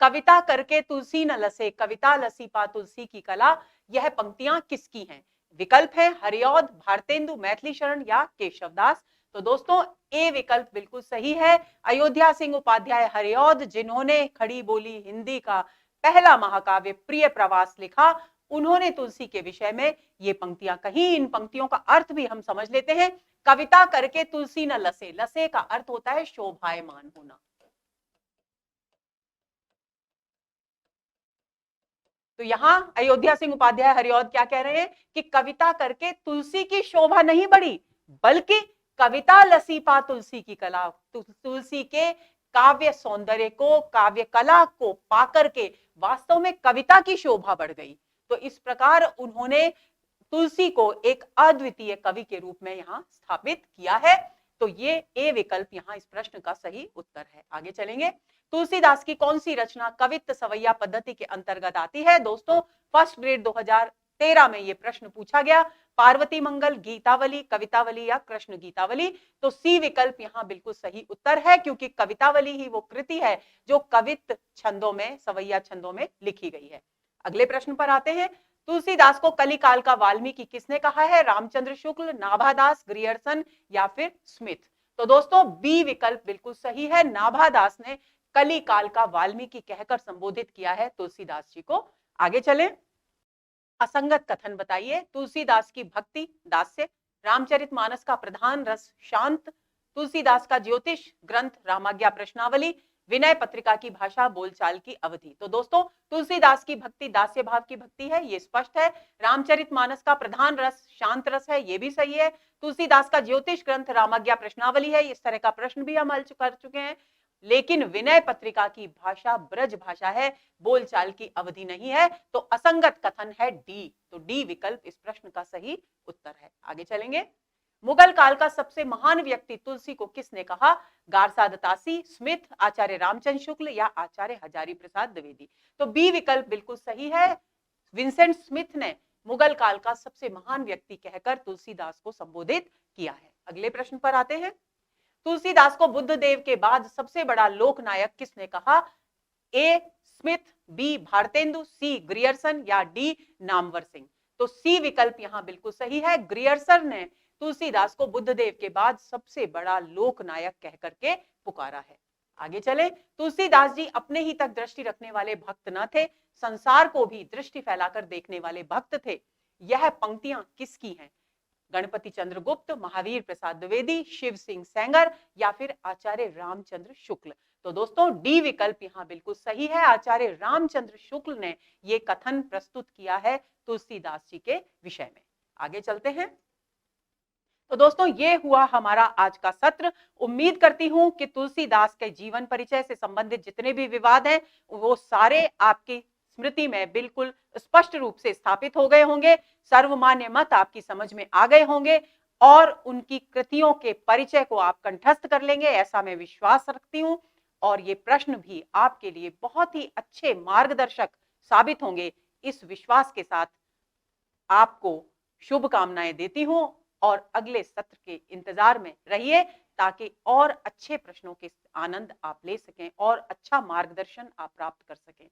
कविता करके तुलसी न लसे, कविता लसी पा तुलसी की कला। यह पंक्तियां किसकी हैं? विकल्प है हरिऔध, भारतेंदु, मैथिली शरण या केशवदास। तो दोस्तों ए विकल्प बिल्कुल सही है। अयोध्या सिंह उपाध्याय हरिऔध, जिन्होंने खड़ी बोली हिंदी का पहला महाकाव्य प्रिय प्रवास लिखा, उन्होंने तुलसी के विषय में ये पंक्तियां कही। इन पंक्तियों का अर्थ भी हम समझ लेते हैं। कविता करके तुलसी न लसे, लसे का अर्थ होता है शोभायमान होना। तो यहां अयोध्या सिंह उपाध्याय हरिऔध क्या कह रहे हैं कि कविता करके तुलसी की शोभा नहीं बढ़ी, बल्कि कविता लसीपा तुलसी की कला, तुलसी के काव्य सौंदर्य को, काव्य कला को पाकर के वास्तव में कविता की शोभा बढ़ गई। तो इस प्रकार उन्होंने तुलसी को एक अद्वितीय कवि के रूप में यहां स्थापित किया है। तो ये ए विकल्प यहां इस प्रश्न का सही उत्तर है। आगे चलेंगे। तुलसीदास की कौन सी रचना कवित्त सवैया पद्धति के अंतर्गत आती है? दोस्तों फर्स्ट ग्रेड 2013 में यह प्रश्न पूछा गया। पार्वती मंगल, गीतावली, कवितावली या कृष्ण गीतावली। तो सी विकल्प यहां बिल्कुल सही उत्तर है, क्योंकि कवितावली ही वो कृति है जो कवित्त छंदों में, सवैया छंदों में लिखी गई है। अगले प्रश्न पर आते हैं। तुलसीदास को कलिकाल का वाल्मीकि किसने कहा है? रामचंद्र शुक्ल, नाभादास, ग्रियर्सन या फिर स्मिथ। तो दोस्तों बी विकल्प बिल्कुल सही है। नाभादास ने कलिकाल का वाल्मीकि कहकर संबोधित किया है तुलसीदास जी को। आगे चलें। असंगत कथन बताइए। तुलसीदास की भक्ति दास्य, रामचरितमानस का प्रधान रस शांत, तुलसीदास का ज्योतिष ग्रंथ रामाज्ञा प्रश्नावली, विनय पत्रिका की भाषा बोलचाल की अवधि। तो दोस्तों तुलसीदास की भक्ति दास्य भाव की भक्ति है, ये स्पष्ट है। रामचरितमानस का प्रधान रस शांत रस है, ये भी सही है। तुलसीदास का ज्योतिष ग्रंथ रामाज्ञा प्रश्नावली है, इस तरह का प्रश्न भी हम हल कर चुके हैं। लेकिन विनय पत्रिका की भाषा ब्रज भाषा है, बोलचाल की अवधि नहीं है। तो असंगत कथन है डी। तो डी विकल्प इस प्रश्न का सही उत्तर है। आगे चलेंगे। मुगल काल का सबसे महान व्यक्ति तुलसी को किसने कहा? गारसा दतासी, स्मिथ, आचार्य रामचंद्र शुक्ल या आचार्य हजारी प्रसाद द्विवेदी। तो बी विकल्प बिल्कुल सही है। विंसेंट स्मिथ ने मुगल काल का सबसे महान व्यक्ति कहकर तुलसीदास को संबोधित किया है। अगले प्रश्न पर आते हैं। तुलसीदास को बुद्ध देव के बाद सबसे बड़ा लोकनायक किसने कहा? A Smith, B Bharatendu, C Grierson या डी नामवर सिंह। तो सी विकल्प यहां बिल्कुल सही है। ग्रियर्सन ने तुलसीदास को बुद्ध देव के बाद सबसे बड़ा लोकनायक कहकर के पुकारा है। आगे चले। तुलसीदास जी अपने ही तक दृष्टि रखने वाले भक्त न थे, संसार को भी दृष्टि फैलाकर देखने वाले भक्त थे। यह पंक्तियां किसकी हैं? गणपति चंद्रगुप्त, महावीर प्रसाद द्विवेदी, शिव सिंह सेंगर या फिर आचार्य रामचंद्र शुक्ल। तो दोस्तों डी विकल्प यहां बिल्कुल सही है। आचार्य रामचंद्र शुक्ल ने यह कथन प्रस्तुत किया है तुलसीदास जी के विषय में। आगे चलते हैं। तो दोस्तों ये हुआ हमारा आज का सत्र। उम्मीद करती हूं कि तुलसीदास के जीवन परिचय से संबंधित जितने भी विवाद हैं वो सारे आपकी स्मृति में बिल्कुल स्पष्ट रूप से स्थापित हो गए होंगे, सर्वमान्य मत आपकी समझ में आ गए होंगे और उनकी कृतियों के परिचय को आप कंठस्थ कर लेंगे, ऐसा मैं विश्वास रखती हूं। और ये प्रश्न भी आपके लिए बहुत ही अच्छे मार्गदर्शक साबित होंगे, इस विश्वास के साथ आपको शुभकामनाएं देती हूं और अगले सत्र के इंतजार में रहिए ताकि और अच्छे प्रश्नों के आनंद आप ले सकें और अच्छा मार्गदर्शन आप प्राप्त कर सकें।